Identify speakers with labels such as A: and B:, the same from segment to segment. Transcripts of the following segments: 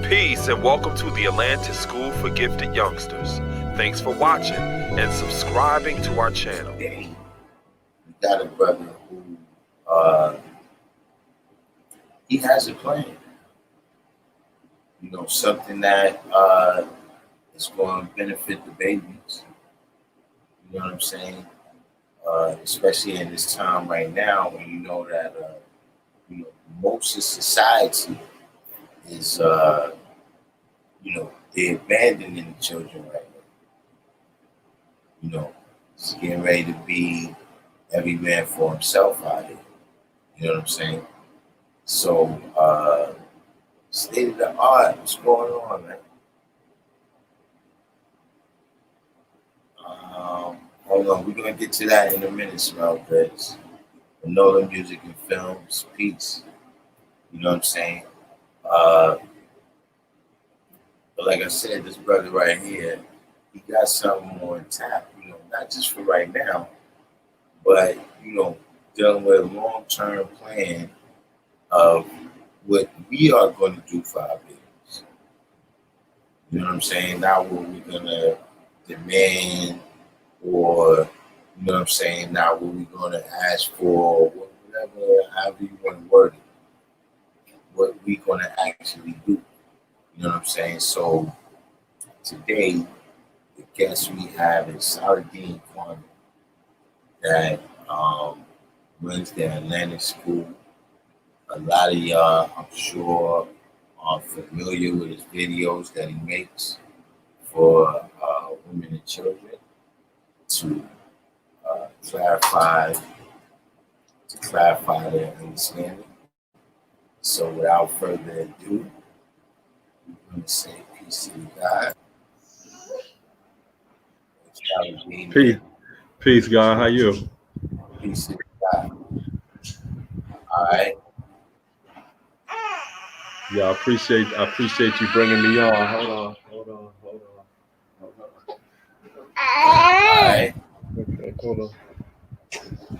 A: Peace and welcome to the Atlantis School for Gifted Youngsters. Thanks for watching and subscribing to our channel.
B: We got a brother who he has a plan. You know, something that is going to benefit the babies. You know what I'm saying? Especially in this time right now, when you know that you know, most of society is you know, they're abandoning the children right now. You know, it's getting ready to be every man for himself out here. You know what I'm saying? So, state of the art, what's going on, man? Hold on, we're gonna get to that in a minute, Smell, because Nola Music and Films, peace. You know what I'm saying? But like I said, this brother right here, he got something on tap, you know, not just for right now, but, you know, dealing with a long-term plan of what we are going to do for our babies. You know what I'm saying? Not what we're going to demand or, you know what I'm saying, not what we're going to ask for, whatever, however you want to word it, what we're going to actually do. You know what I'm saying? So today, the guest we have is SaladinAllah that runs the Atlanta School. A lot of y'all, I'm sure, are familiar with his videos that he makes for women and children to clarify their understanding. So without further ado, I'm going to say peace to God.
C: Peace, God. How you?
B: Peace to God. All right.
C: Yeah, I appreciate you bringing me on. Hold on.
B: All right.
C: Okay, hold on.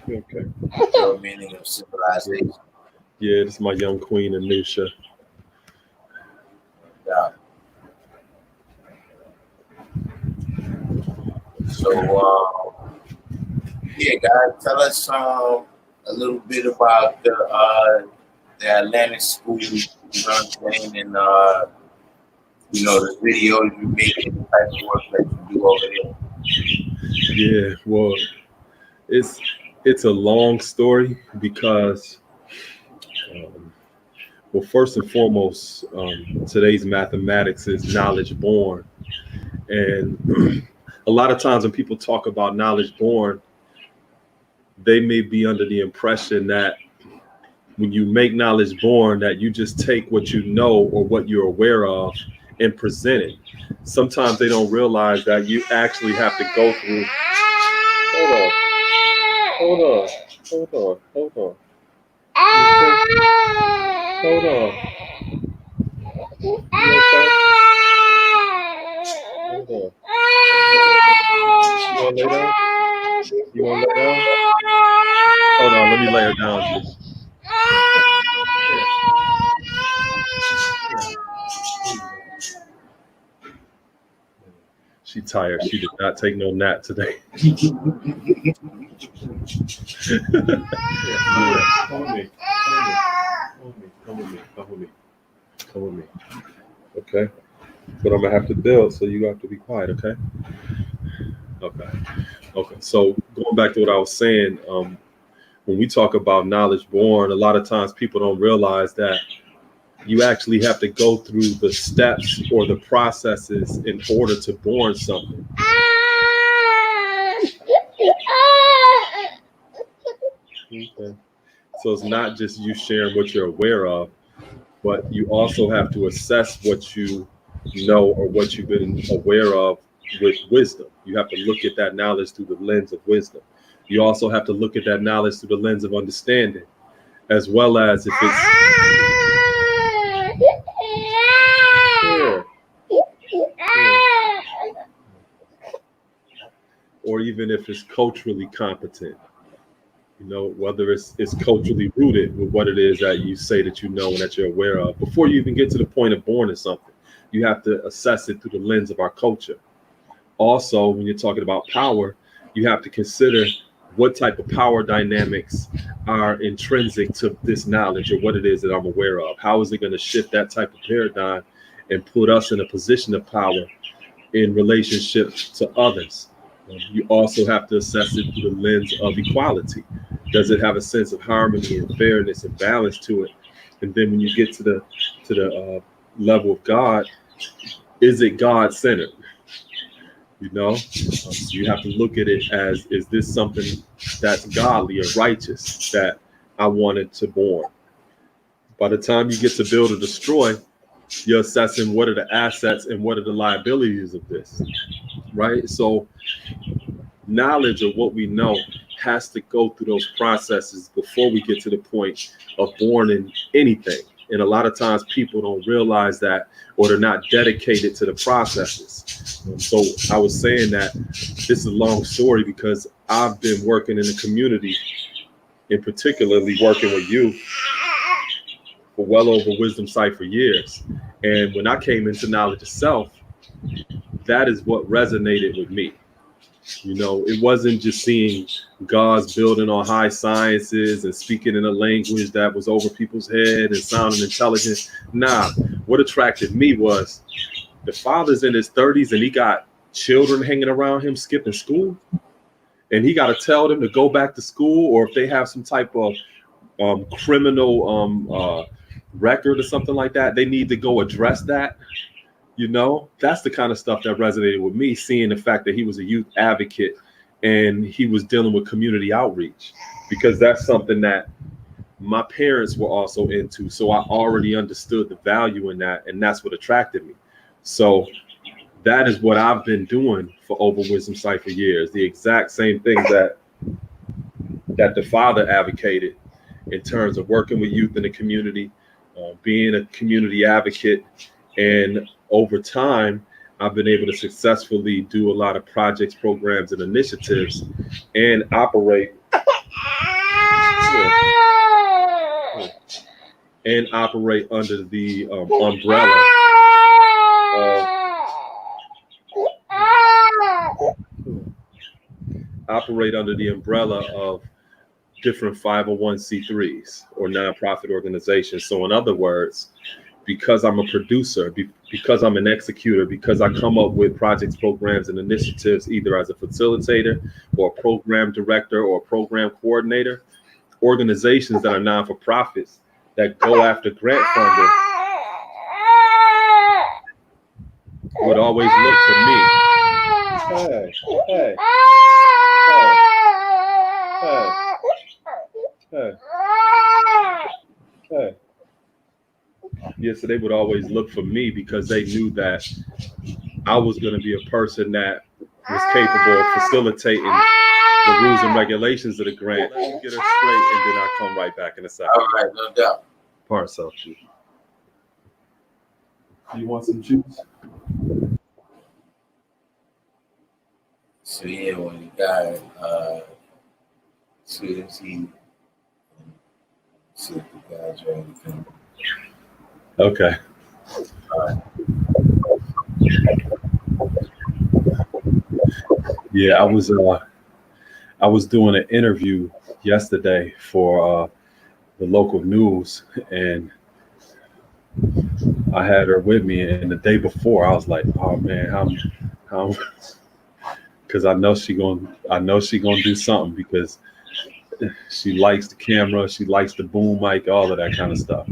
C: Okay.
B: Your meaning of civilization.
C: Yeah, this is my young queen, Anisha.
B: Yeah. So, yeah, guys, tell us a little bit about the Atlanta School, you know what I'm saying, and you know, the videos you make and the type of work that you do over there.
C: Yeah, well, it's a long story because, well, first and foremost, today's mathematics is knowledge born, and a lot of times when people talk about knowledge born, they may be under the impression that when you make knowledge born, that you just take what you know or what you're aware of and present it. Sometimes they don't realize that you actually have to go through. Hold on. Hold on. You okay? Hold on. You want to lay down? You want to lay down? Hold on, let me lay her down. She tired. She did not take no nap today. Yeah. Come with me. Okay. But I'm gonna have to build, so you have to be quiet, okay? Okay. So going back to what I was saying, when we talk about knowledge born, a lot of times people don't realize that you actually have to go through the steps or the processes in order to born something. Okay. So it's not just you sharing what you're aware of, but you also have to assess what you know or what you've been aware of with wisdom. You have to look at that knowledge through the lens of wisdom. You also have to look at that knowledge through the lens of understanding, as well as if it's or even if it's culturally competent. You know, whether it's culturally rooted with what it is that you say that you know and that you're aware of before you even get to the point of born or something. you have to assess it through the lens of our culture. Also, when you're talking about power, you have to consider what type of power dynamics are intrinsic to this knowledge or what it is that I'm aware of. How is it going to shift that type of paradigm and put us in a position of power in relationship to others? You also have to assess it through the lens of equality. Does it have a sense of harmony and fairness and balance to it? And then when you get to the level of God, is it God-centered? You know, so you have to look at it as, is this something that's godly or righteous that I wanted to born? By the time you get to build or destroy, you're assessing what are the assets and what are the liabilities of this, right? So knowledge of what we know has to go through those processes before we get to the point of born in anything. And a lot of times people don't realize that, or they're not dedicated to the processes. So I was saying that this is a long story because I've been working in the community, and particularly working with youth for well over Wisdom Sight for years. And when I came into knowledge of self, that is what resonated with me. You know, it wasn't just seeing God's building on high sciences and speaking in a language that was over people's head and sounding intelligent. Nah, what attracted me was the father's in his 30s and he got children hanging around him skipping school. And he got to tell them to go back to school, or if they have some type of criminal record or something like that, they need to go address that. You know, that's the kind of stuff that resonated with me, seeing the fact that he was a youth advocate and he was dealing with community outreach, because that's something that my parents were also into. So I already understood the value in that, and that's what attracted me. So that is what I've been doing for over Wisdom Sight for years. The exact same things that the father advocated in terms of working with youth in the community, being a community advocate. And over time, I've been able to successfully do a lot of projects, programs, and initiatives, and operate under the umbrella of different 501c3s or nonprofit organizations. So in other words, because I'm a producer, because I'm an executor, because I come up with projects, programs, and initiatives, either as a facilitator or a program director or a program coordinator, organizations that are non-for-profits that go after grant funding would always look for me. Hey. Yeah, so they would always look for me because they knew that I was going to be a person that was capable of facilitating the rules and regulations of the grant. Let me get her straight, and then I'll come right back in a second.
B: All right, no doubt.
C: Pour yourself juice. Do you want some juice?
B: So yeah, when you got sweet tea, see if the guys are anything.
C: Okay. Yeah, I was doing an interview yesterday for the local news, and I had her with me. And the day before, I was like, "Oh man, how?" Because I know she gonna do something, because she likes the camera, she likes the boom mic, all of that kind of stuff.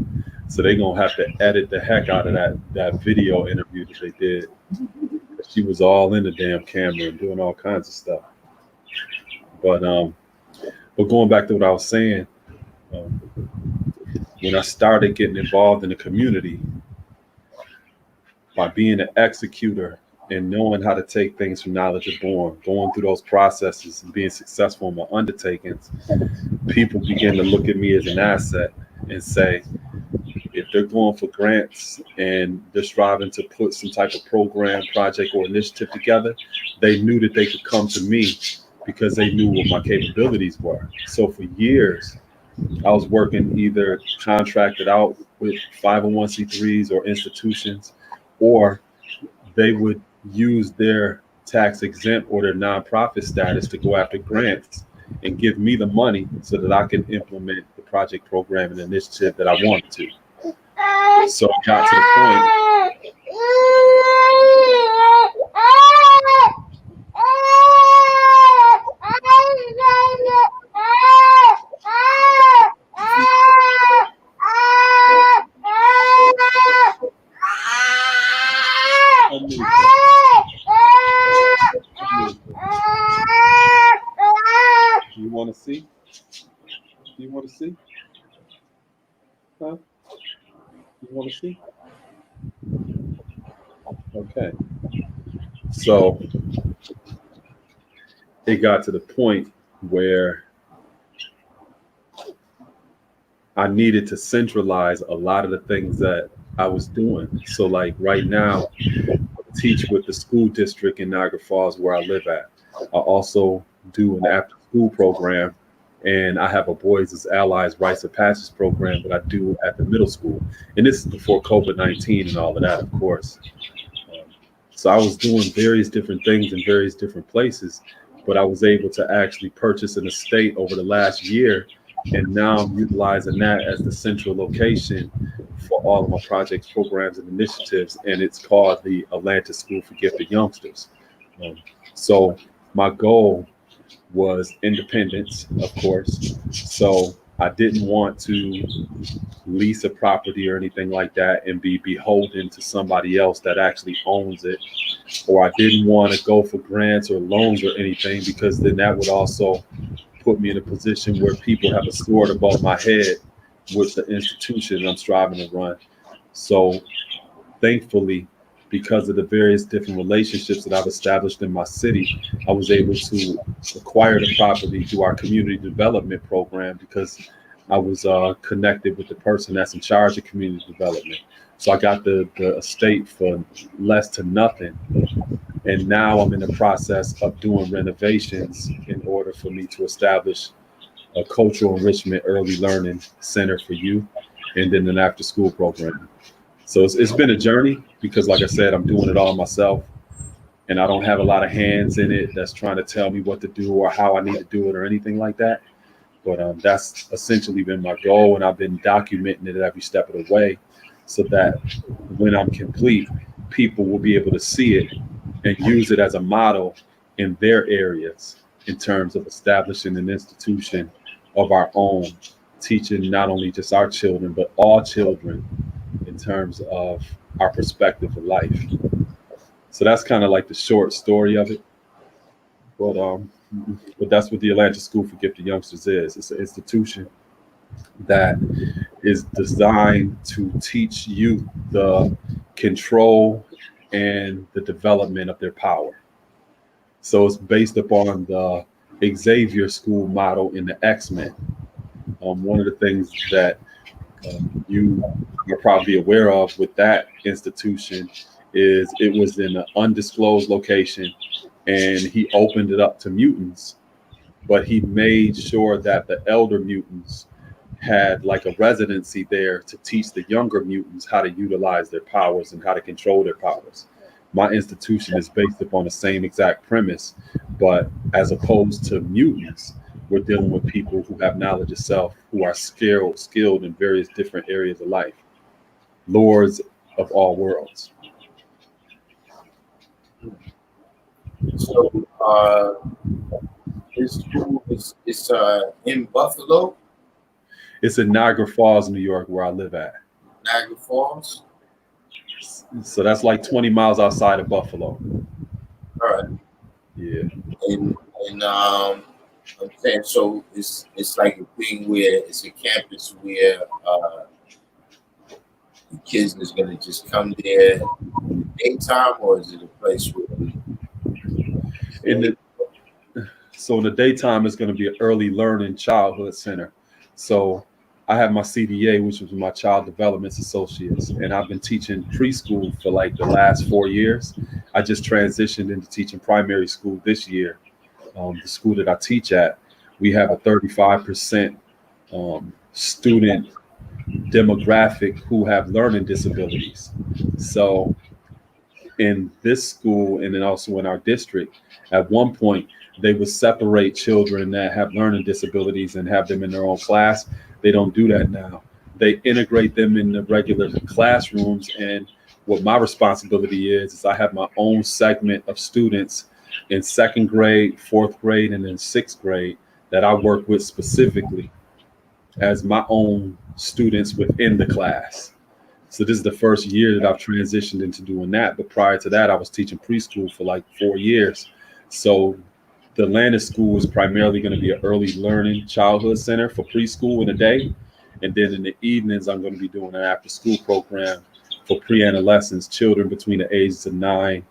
C: So they're gonna have to edit the heck out of that video interview that they did. She was all in the damn camera and doing all kinds of stuff. But going back to what I was saying, when I started getting involved in the community by being an executor and knowing how to take things from knowledge of born, going through those processes and being successful in my undertakings, people begin to look at me as an asset and say, if they're going for grants and they're striving to put some type of program, project, or initiative together, they knew that they could come to me because they knew what my capabilities were. So for years, I was working either contracted out with 501c3s or institutions, or they would use their tax exempt or their nonprofit status to go after grants and give me the money so that I can implement the project, program, and initiative that I wanted to. So it got to the point. You want to see? You want to see? Huh? You want to see? Okay. So it got to the point where I needed to centralize a lot of the things that I was doing. So like right now, I teach with the school district in Niagara Falls where I live at. I also do an after school program, and I have a Boys as Allies Rites of Passage program that I do at the middle school. And this is before COVID-19 and all of that, of course. So I was doing various different things in various different places, but I was able to actually purchase an estate over the last year. And now I'm utilizing that as the central location for all of my projects, programs, and initiatives. And it's called the Atlanta School for Gifted Youngsters. So my goal was independence, of course. So I didn't want to lease a property or anything like that and be beholden to somebody else that actually owns it. Or I didn't want to go for grants or loans or anything, because then that would also put me in a position where people have a sword above my head with the institution I'm striving to run. So thankfully, because of the various different relationships that I've established in my city, I was able to acquire the property through our community development program, because I was connected with the person that's in charge of community development. So I got the estate for less to nothing. And now I'm in the process of doing renovations in order for me to establish a cultural enrichment early learning center for youth, and then an after school program. So it's been a journey, because like I said, I'm doing it all myself, and I don't have a lot of hands in it that's trying to tell me what to do or how I need to do it or anything like that. But that's essentially been my goal, and I've been documenting it every step of the way, so that when I'm complete, people will be able to see it and use it as a model in their areas in terms of establishing an institution of our own, teaching not only just our children, but all children in terms of our perspective of life. So that's kind of like the short story of it. But that's what the Atlanta School for Gifted Youngsters is. It's an institution that is designed to teach youth the control and the development of their power. So it's based upon the Xavier School model in the X-Men. One of the things that you are probably aware of with that institution is it was in an undisclosed location, and he opened it up to mutants, but he made sure that the elder mutants had like a residency there to teach the younger mutants how to utilize their powers and how to control their powers. My institution is based upon the same exact premise, but as opposed to mutants, we're dealing with people who have knowledge of self, who are skilled in various different areas of life, lords of all worlds.
B: So this school is in Buffalo?
C: It's in Niagara Falls, New York, where I live at.
B: Niagara Falls?
C: So that's like 20 miles outside of Buffalo.
B: All right.
C: Yeah.
B: And I'm saying, so it's like a thing where it's a campus where the kids is gonna just come there in the daytime, or is it a place where
C: so in the daytime it's going to be an early learning childhood center. So I have my CDA, which was my Child Development Associates, and I've been teaching preschool for like the last 4 years. I just transitioned into teaching primary school this year. The school that I teach at, we have a 35% student demographic who have learning disabilities. So in this school and then also in our district, at one point, they would separate children that have learning disabilities and have them in their own class. They don't do that now. They integrate them in the regular classrooms. And what my responsibility is I have my own segment of students in second grade, fourth grade, and then sixth grade that I work with specifically as my own students within the class. So this is the first year that I've transitioned into doing that. But prior to that, I was teaching preschool for like 4 years. So the Atlanta school is primarily going to be an early learning childhood center for preschool in the day. And then in the evenings, I'm going to be doing an after school program for pre-adolescents, children between the ages of 9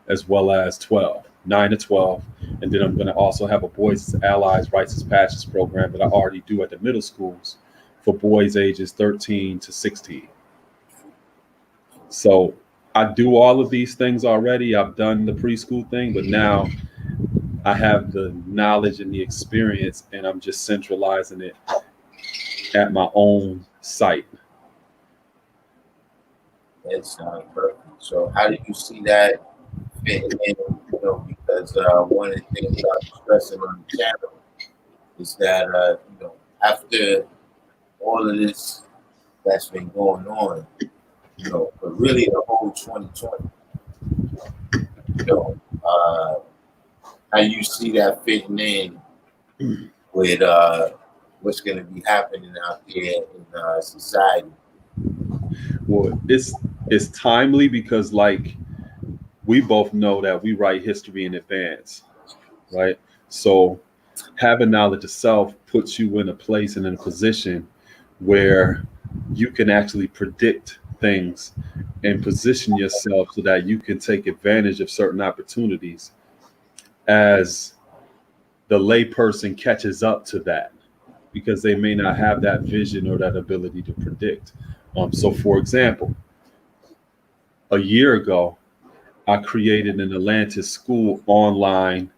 C: as well as 12, 9 to 12. And then I'm going to also have a Boys Allies Rights as Passions program that I already do at the middle schools for boys ages 13 to 16. So I do all of these things already. I've done the preschool thing, but now I have the knowledge and the experience, and I'm just centralizing it at my own site.
B: It's perfect. So how do you see that fitting in? You know, because one of the things I'm stressing on the channel is that you know, after all of this that's been going on, you know, but really the whole 2020, you know, how you see that fitting in with what's going to be happening out there in society?
C: Well, it's timely because, like, we both know that we write history in advance, right? So having knowledge of self puts you in a place and in a position where you can actually predict things and position yourself so that you can take advantage of certain opportunities as the layperson catches up to that, because they may not have that vision or that ability to predict. So for example, a year ago, I created an Atlantis School online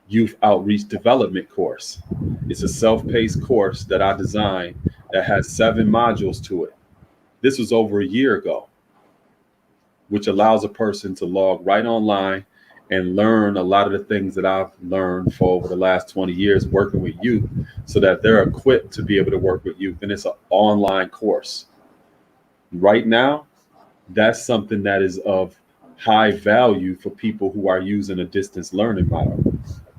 C: youth outreach development course. It's a self-paced course that I designed that has 7 modules to it. This was over a year ago, which allows a person to log right online and learn a lot of the things that I've learned for over the last 20 years working with youth, so that they're equipped to be able to work with youth. And it's an online course. Right now, that's something that is of high value for people who are using a distance learning model.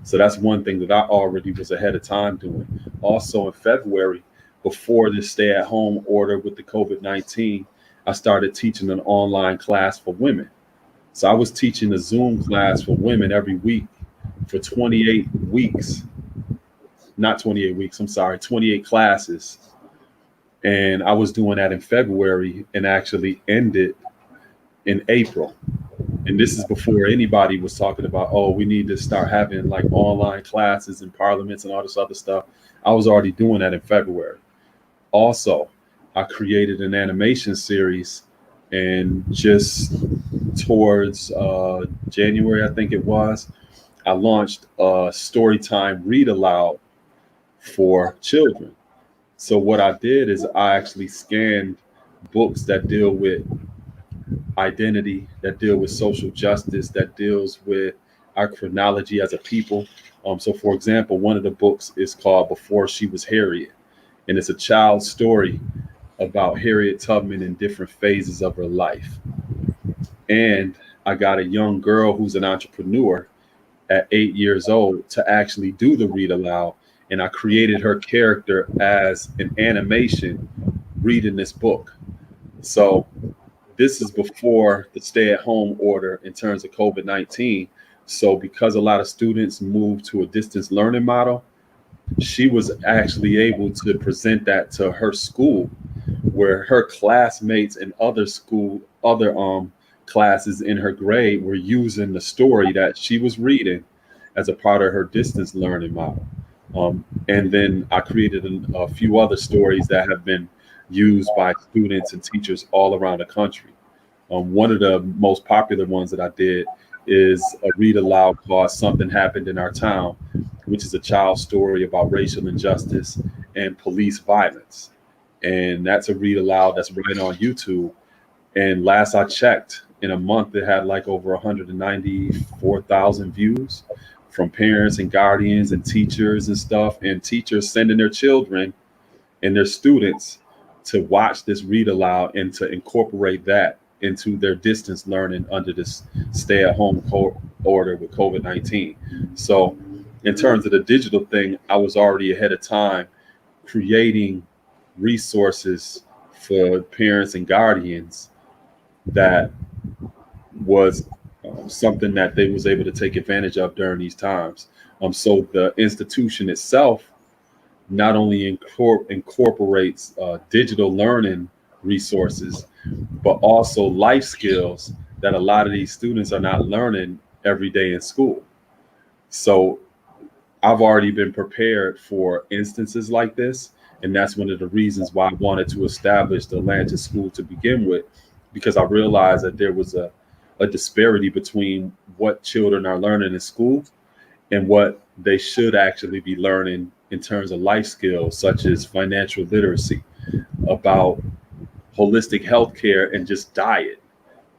C: So that's one thing that I already was ahead of time doing. Also in February, before this stay-at-home order with the COVID-19, I started teaching an online class for women. So I was teaching a Zoom class for women every week for 28 weeks. Not 28 weeks, I'm sorry, 28 classes. And I was doing that in February and actually ended in April. And this is before anybody was talking about, oh, we need to start having like online classes in parliaments and all this other stuff. I was already doing that in February. Also, I created an animation series, and just towards January, I think it was, I launched a storytime read aloud for children. So what I did is I actually scanned books that deal with identity, that deal with social justice, that deals with our chronology as a people. So for example, one of the books is called Before She Was Harriet, and it's a child's story about Harriet Tubman in different phases of her life. And I got a young girl who's an entrepreneur at 8 years old to actually do the read aloud. And I created her character as an animation reading this book. So this is before the stay-at-home order in terms of COVID-19. So because a lot of students moved to a distance learning model, she was actually able to present that to her school, where her classmates and other classes in her grade were using the story that she was reading as a part of her distance learning model. And then I created a few other stories that have been used by students and teachers all around the country. One of the most popular ones that I did is a read aloud called Something Happened in Our Town, which is a child's story about racial injustice and police violence. And that's a read aloud that's right on YouTube. And last I checked, in a month it had like over 194,000 views from parents and guardians and teachers and stuff, and teachers sending their children and their students to watch this read aloud and to incorporate that into their distance learning under this stay-at-home order with COVID-19. So in terms of the digital thing, I was already ahead of time creating resources for parents and guardians that was something that they was able to take advantage of during these times. So the institution itself not only incorporates digital learning resources, but also life skills that a lot of these students are not learning every day in school. So I've already been prepared for instances like this. And that's one of the reasons why I wanted to establish the Atlanta School to begin with, because I realized that there was a disparity between what children are learning in school and what they should actually be learning in terms of life skills, such as financial literacy, about holistic healthcare and just diet,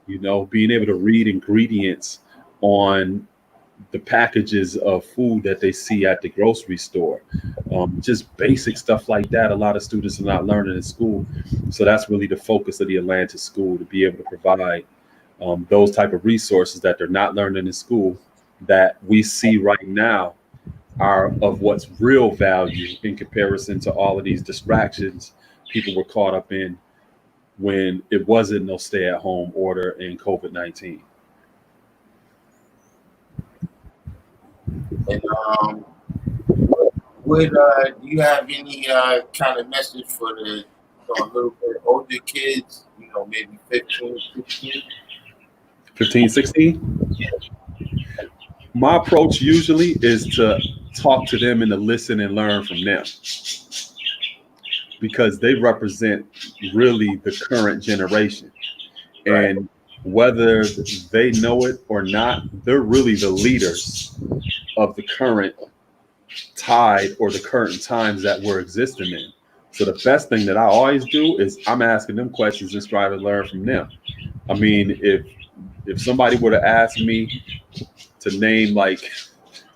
C: being able to read ingredients on the packages of food that they see at the grocery store, just basic stuff like that. A lot of students are not learning in school. So that's really the focus of the Atlanta School, to be able to provide those type of resources that they're not learning in school, that we see right now are of what's real value in comparison to all of these distractions people were caught up in when it wasn't no stay-at-home order in COVID-19.
B: And do you have any kind of message for the a little bit older kids, maybe 15, 16?
C: 15, 16? My approach usually is to talk to them and to listen and learn from them, because they represent really the current generation.
B: Right.
C: And whether they know it or not, they're really the leaders of the current tide or the current times that we're existing in. So the best thing that I always do is I'm asking them questions and try to learn from them. I mean, if somebody were to ask me to name like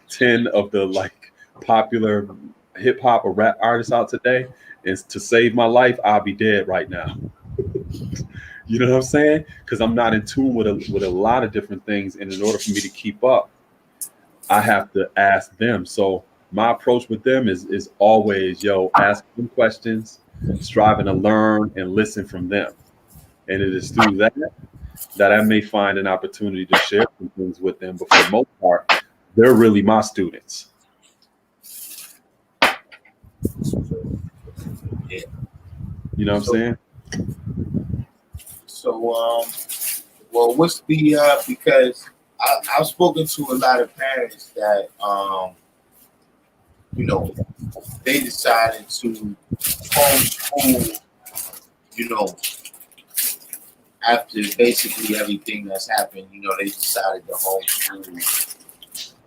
C: 10 of the like popular hip hop or rap artists out today, and to save my life, I'll be dead right now. You know what I'm saying? Because I'm not in tune with a lot of different things, and in order for me to keep up, I have to ask them. So my approach with them is always, ask them questions, striving to learn and listen from them. And it is through that I may find an opportunity to share some things with them. But for the most part, they're really my students.
B: Yeah.
C: You know what I'm saying?
B: So, well, what's the because I've spoken to a lot of parents that they decided to homeschool, after basically everything that's happened, they decided to homeschool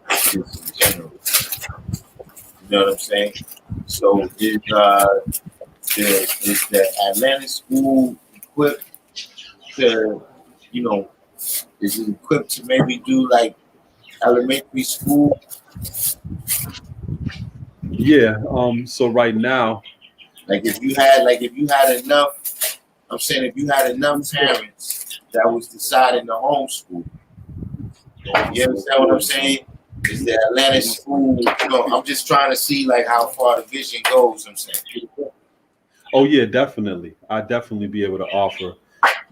B: just in general. You know what I'm saying? So is the Atlanta School equipped to, is it equipped to maybe do like elementary school?
C: Yeah. So right now,
B: if you had enough, I'm saying if you had enough parents that was deciding to homeschool, you understand what I'm saying? Is the Atlanta School, I'm just trying to see like how far the vision goes, I'm saying.
C: Oh yeah, definitely. I definitely be able to offer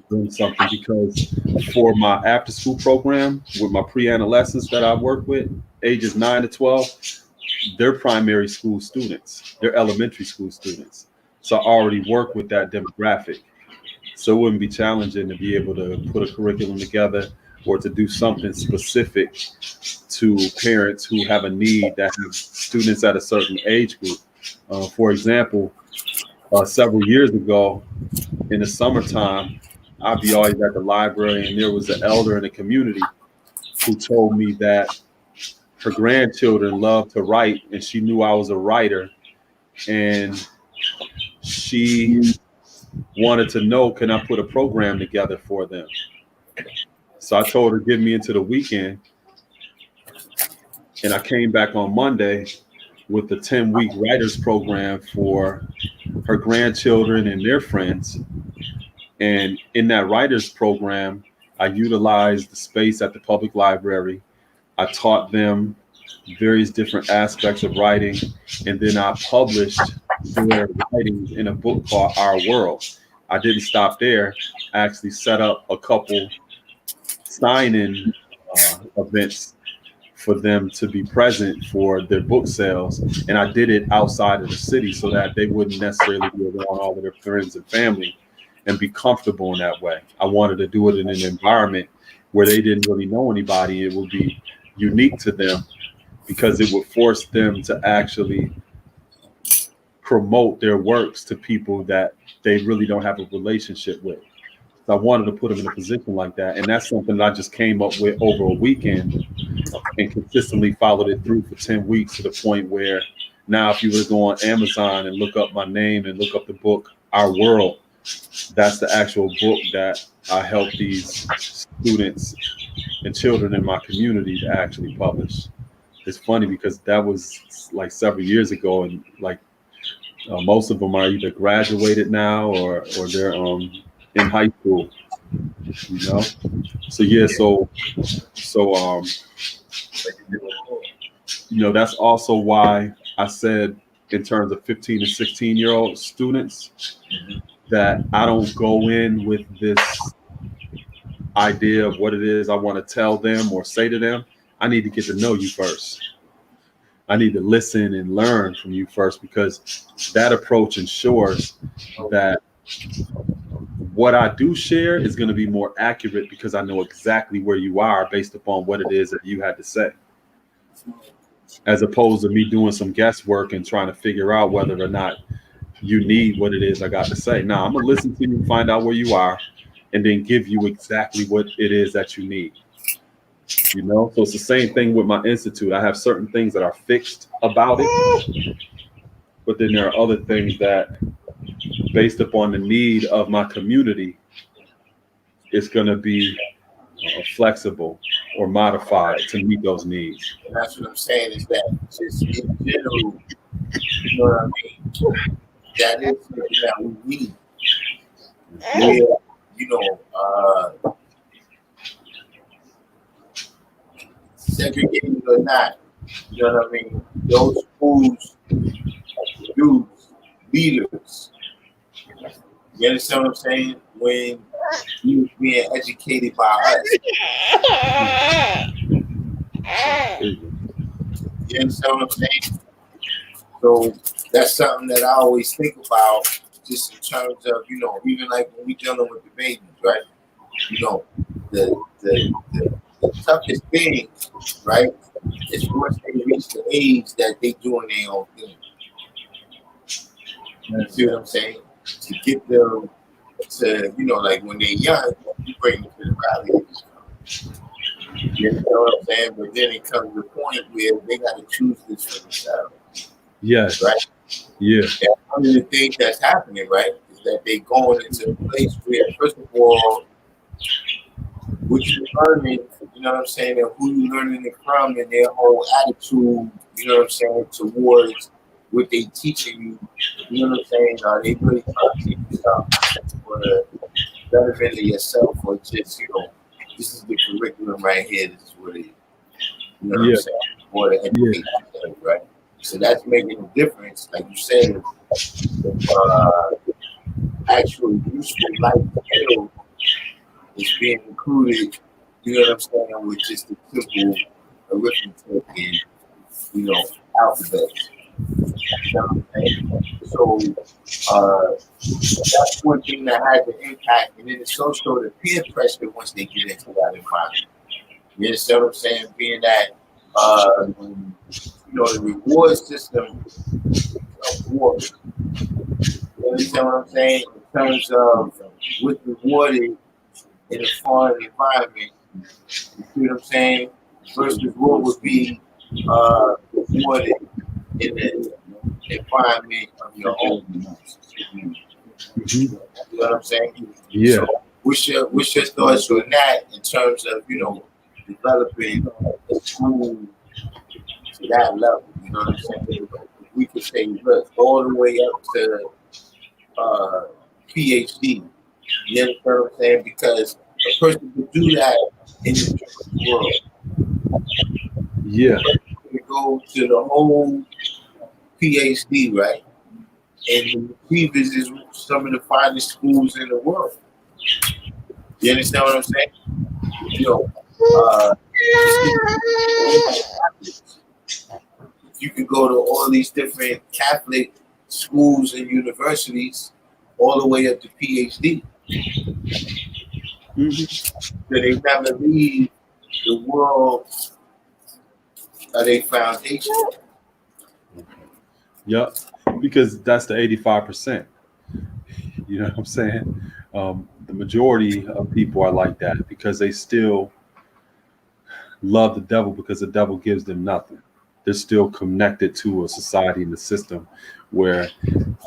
C: them something, because for my after school program with my pre-adolescents that I work with, ages 9 to 12, they're primary school students, they're elementary school students. So I already work with that demographic. So it wouldn't be challenging to be able to put a curriculum together or to do something specific to parents who have a need that have students at a certain age group. For example, several years ago in the summertime, I'd be always at the library, and there was an elder in the community who told me that her grandchildren loved to write, and she knew I was a writer, and she wanted to know, can I put a program together for them? So I told her, give me into the weekend. And I came back on Monday with the 10-week writers program for her grandchildren and their friends. And in that writers program, I utilized the space at the public library. I taught them various different aspects of writing, and then I published their writings in a book called Our World. I didn't stop there. I actually set up a couple sign-in events for them to be present for their book sales, and I did it outside of the city so that they wouldn't necessarily be around all of their friends and family and be comfortable in that way. I wanted to do it in an environment where they didn't really know anybody. It would be unique to them because it would force them to actually promote their works to people that they really don't have a relationship with. So I wanted to put them in a position like that. And that's something that I just came up with over a weekend and consistently followed it through for 10 weeks to the point where now if you were to go on Amazon and look up my name and look up the book, Our World, that's the actual book that I help these students and children in my community to actually publish. It's funny because that was like several years ago, and like most of them are either graduated now or they're in high school, you know. So yeah, so you know, that's also why I said in terms of 15 to 16-year-old students that I don't go in with this idea of what it is I want to tell them or say to them. I need to get to know you first. I need to listen and learn from you first, because that approach ensures that what I do share is going to be more accurate because I know exactly where you are based upon what it is that you had to say, as opposed to me doing some guesswork and trying to figure out whether or not you need what it is I got to say. Now, I'm going to listen to you, find out where you are, and then give you exactly what it is that you need. You know, so it's the same thing with my institute. I have certain things that are fixed about it, but then there are other things that, based upon the need of my community, it's going to be flexible or modified to meet those needs.
B: And that's what I'm saying is that just in general, you know what I mean? That is something that we need. Where, you know, segregated or not, you know what I mean? Those schools produce leaders. You understand what I'm saying? When you being educated by us. You understand what I'm saying? So that's something that I always think about, just in terms of, you know, even like when we dealing with the babies, right? You know, the toughest thing, right, is once they reach the age that they doing their own thing. You see what I'm saying? To get them to, you know, like when they're young, you bring them to the rally. You know what I'm saying? But then it comes to the point where they got to choose this for themselves.
C: Yes.
B: Right?
C: Yeah.
B: And one of the things that's happening, right, is that they going into a place where, first of all, what you're learning, you know what I'm saying, and who you're learning it from, and their whole attitude, you know what I'm saying, towards what they teaching you, you know what I'm saying, are they really trying to teach you something for the benefit of yourself, or just, you know, this is the curriculum right here, this is what it is, you know what I'm saying, for the education, right? So that's making a difference, like you said, actual useful life skills is being included, you know what I'm saying, with just the simple arithmetic and, you know, alphabets. You know what I'm saying? So that's one thing that has an impact, and then it's also the peer pressure once they get into that environment. You understand what I'm saying? Being that, you know, the reward system of war. You understand what I'm saying? In terms of what's rewarded in a foreign environment, you see what I'm saying? Versus what would be rewarded in the environment of your home. You know what I'm saying?
C: Yeah.
B: So what's your thoughts on that in terms of, you know, developing a school to that level? You know what I'm saying? We could say, look, all the way up to PhD. You understand what I'm saying? Because a person could do that in the world.
C: Yeah.
B: To go to the whole PhD, right? And the previous is some of the finest schools in the world. You understand what I'm saying? You know, you can go to all these different Catholic schools and universities, all the way up to PhD. So they never leave the world of their foundation.
C: Yep. Because that's the 85%. You know what I'm saying? The majority of people are like that because they still love the devil because the devil gives them nothing. They're still connected to a society and a system where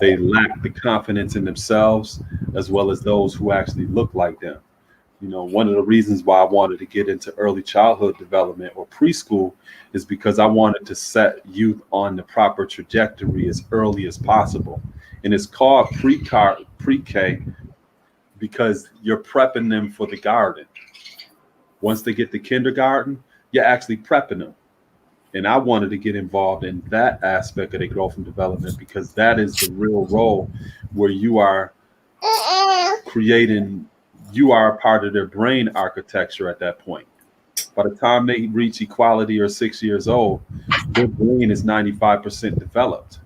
C: they lack the confidence in themselves as well as those who actually look like them. You know, one of the reasons why I wanted to get into early childhood development or preschool is because I wanted to set youth on the proper trajectory as early as possible. And it's called pre-K because you're prepping them for the garden. Once they get to kindergarten, you're actually prepping them. And I wanted to get involved in that aspect of their growth and development because that is the real role where you are creating, you are a part of their brain architecture at that point. By the time they reach equality or 6 years old, their brain is 95% developed.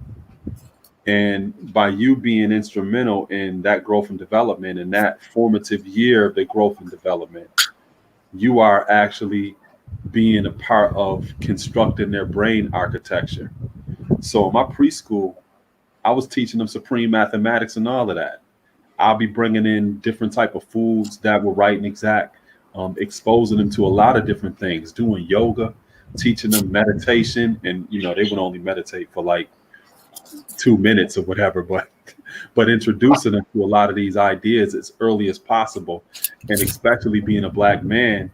C: And by you being instrumental in that growth and development and that formative year of their growth and development, you are actually being a part of constructing their brain architecture. So in my preschool, I was teaching them supreme mathematics and all of that. I'll be bringing in different type of foods that were right and exact, exposing them to a lot of different things, doing yoga, teaching them meditation. And, you know, they would only meditate for like 2 minutes or whatever, but introducing them to a lot of these ideas as early as possible. And especially being a Black man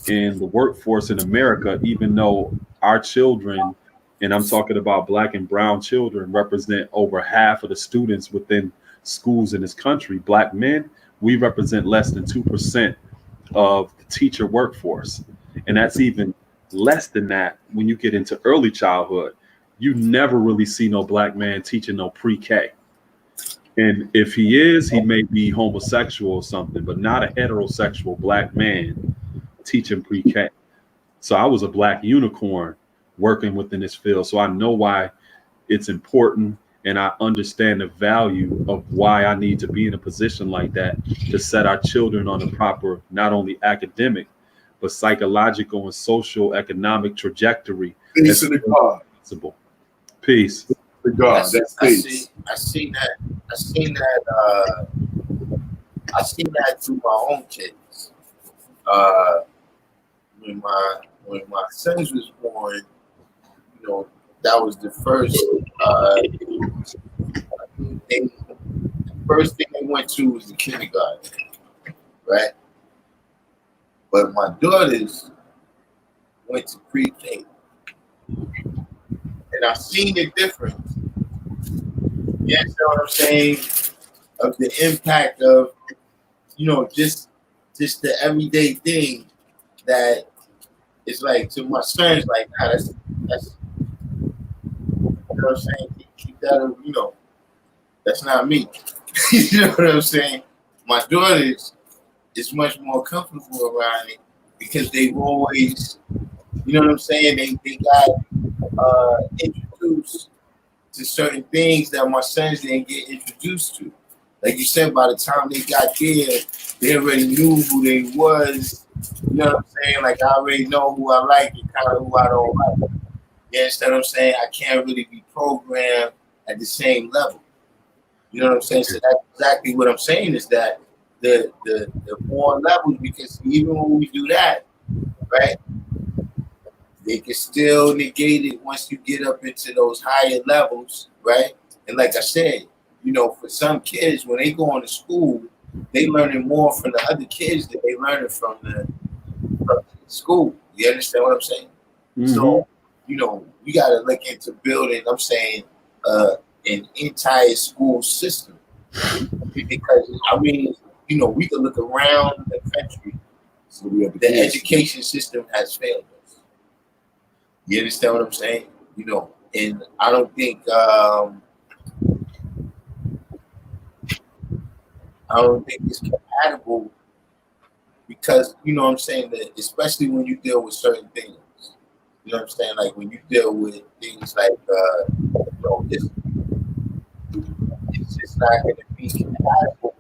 C: in the workforce in America, even though our children, and I'm talking about Black and brown children, represent over half of the students within schools in this country, Black men, we represent less than 2% of the teacher workforce. And that's even less than that when you get into early childhood. You never really see no Black man teaching no pre-K. And if he is, he may be homosexual or something, but not a heterosexual Black man teaching pre-K. So I was a Black unicorn working within this field. So I know why it's important, and I understand the value of why I need to be in a position like that to set our children on a proper, not only academic, but psychological and social economic trajectory.
D: Peace to the God.
C: Possible. Peace.
D: The God. That's peace.
B: I seen that through my own kids. When my sons was born, you know, that was the first thing. The first thing they went to was the kindergarten, right? But my daughters went to pre-K, and I seen the difference. You understand what I'm saying? Of the impact of, you know, just the everyday thing that is like to my sons, like, nah, that's you know what I'm saying? Keep that, you know, that's not me. You know what I'm saying? My daughters is much more comfortable around it because they've always, you know what I'm saying? They got introduced to certain things that my sons didn't get introduced to. Like you said, by the time they got there, they already knew who they was. You know what I'm saying? Like, I already know who I like and kind of who I don't like. You understand what I'm saying? I can't really be programmed at the same level. You know what I'm saying? So that's exactly what I'm saying, is that the more levels, because even when we do that, right, they can still negate it once you get up into those higher levels, right? And like I said, you know, for some kids, when they go into school, they learning more from the other kids than they learning from school. You understand what I'm saying?
C: Mm-hmm.
B: So, you got to look into building, I'm saying, an entire school system. Because, we can look around the country. So the education system has failed us. You understand what I'm saying? And I don't think it's compatible because what I'm saying, that especially when you deal with certain things. You know what I'm saying? Like when you deal with things like it's just not gonna be compatible.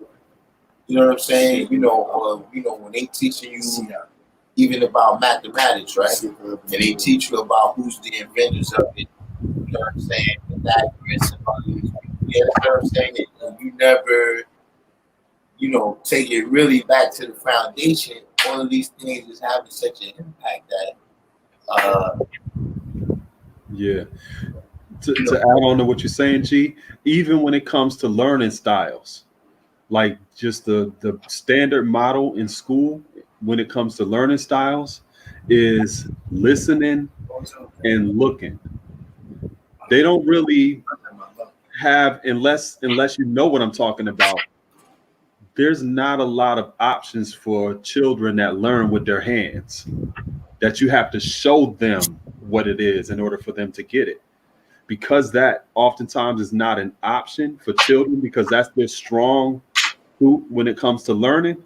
B: You know what I'm saying? When they teaching you even about mathematics, right? And they teach you about who's the inventors of it. You know what I'm saying? The diagrams and all these. You understand what I'm saying? And you never, take it really back to the foundation. All of these things is having such an impact that.
C: Yeah. To add on to what you're saying, G, even when it comes to learning styles, like just the standard model in school when it comes to learning styles is listening and looking. They don't really have, unless you know what I'm talking about, there's not a lot of options for children that learn with their hands, that you have to show them what it is in order for them to get it. Because that oftentimes is not an option for children because that's their strong suit when it comes to learning.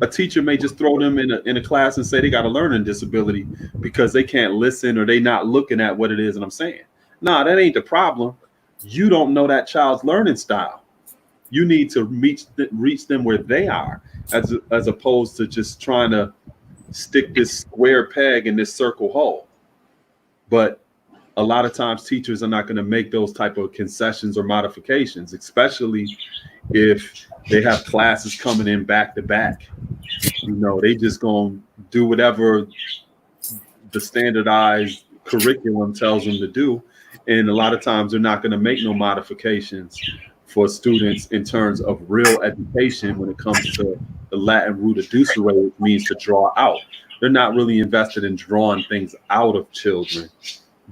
C: A teacher may just throw them in a class and say they got a learning disability because they can't listen or they not looking at what it is. And I'm saying, nah, that ain't the problem. You don't know that child's learning style. You need to reach them where they are, as opposed to just trying to stick this square peg in this circle hole. But a lot of times teachers are not going to make those type of concessions or modifications, especially if they have classes coming in back to back. They just going to do whatever the standardized curriculum tells them to do. And a lot of times they're not going to make no modifications for students in terms of real education when it comes to the Latin root adducere, which means to draw out. They're not really invested in drawing things out of children.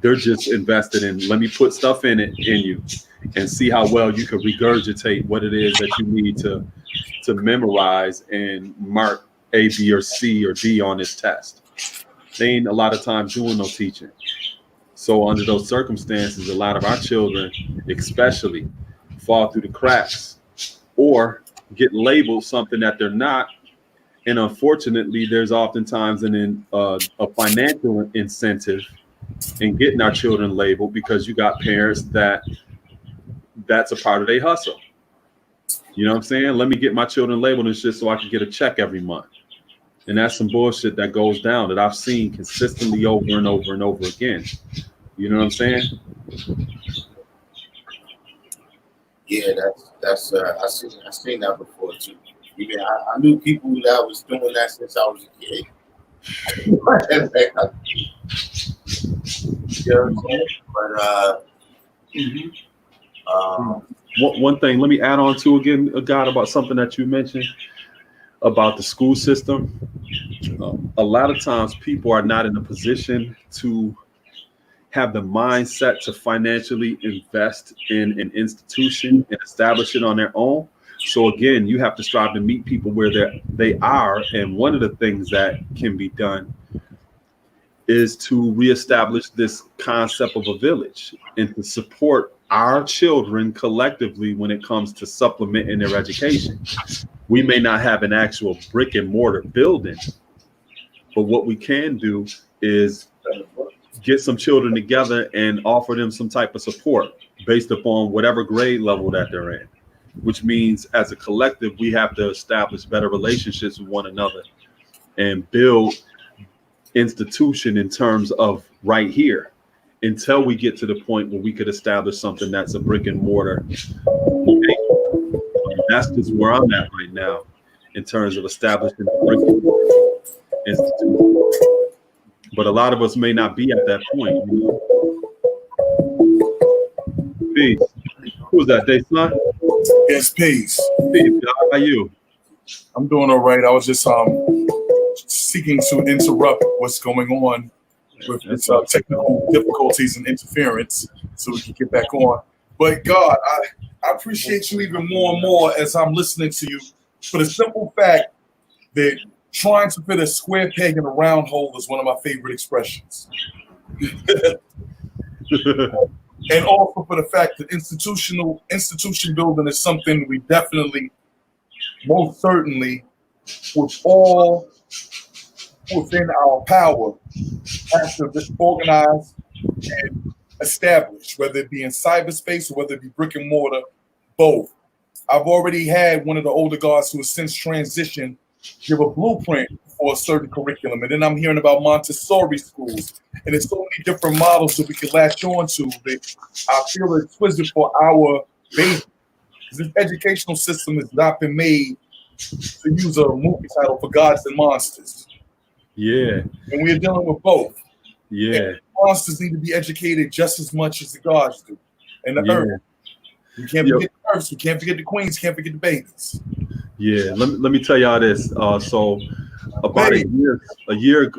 C: They're just invested in, let me put stuff in you and see how well you can regurgitate what it is that you need to memorize and mark A, B, or C, or D on this test. They ain't a lot of times doing no teaching. So under those circumstances, a lot of our children, especially, fall through the cracks or get labeled something that they're not. And unfortunately, there's oftentimes a financial incentive in getting our children labeled because you got parents that's a part of their hustle. You know what I'm saying? Let me get my children labeled and shit so I can get a check every month. And that's some bullshit that goes down that I've seen consistently over and over and over again. You know what I'm saying?
B: Yeah, that's I seen that before too. Even I knew people that was doing that since I was a kid. You know what I'm saying? But
C: One thing, let me add on to again, God, about something that you mentioned about the school system. A lot of times people are not in a position to have the mindset to financially invest in an institution and establish it on their own. So again, you have to strive to meet people where they are. And one of the things that can be done is to reestablish this concept of a village and to support our children collectively when it comes to supplementing their education. We may not have an actual brick and mortar building, but what we can do is get some children together and offer them some type of support based upon whatever grade level that they're in, which means as a collective, we have to establish better relationships with one another and build institution in terms of right here until we get to the point where we could establish something that's a brick and mortar. That's just where I'm at right now in terms of establishing a brick and mortar institution. But a lot of us may not be at that point. Peace. Who's that, Day Son?
D: Yes, peace.
C: Peace, God. How are you?
D: I'm doing all right. I was just seeking to interrupt what's going on with this technical difficulties and interference so we can get back on. But God, I appreciate you even more and more as I'm listening to you for the simple fact that trying to fit a square peg in a round hole is one of my favorite expressions. And also for the fact that institution building is something we definitely, most certainly, with all within our power, have to organize and establish, whether it be in cyberspace or whether it be brick and mortar, both. I've already had one of the older guards who has since transitioned give a blueprint for a certain curriculum. And then I'm hearing about Montessori schools. And there's so many different models that we can latch on to that I feel are exquisite for our baby. This educational system has not been made, to use a movie title, for gods and monsters.
C: Yeah.
D: And we're dealing with both.
C: Yeah.
D: And monsters need to be educated just as much as the gods do. And the earth. We can't forget the earth. We can't forget the queens. Can't forget the babies.
C: Yeah. Let me tell y'all this. So about a year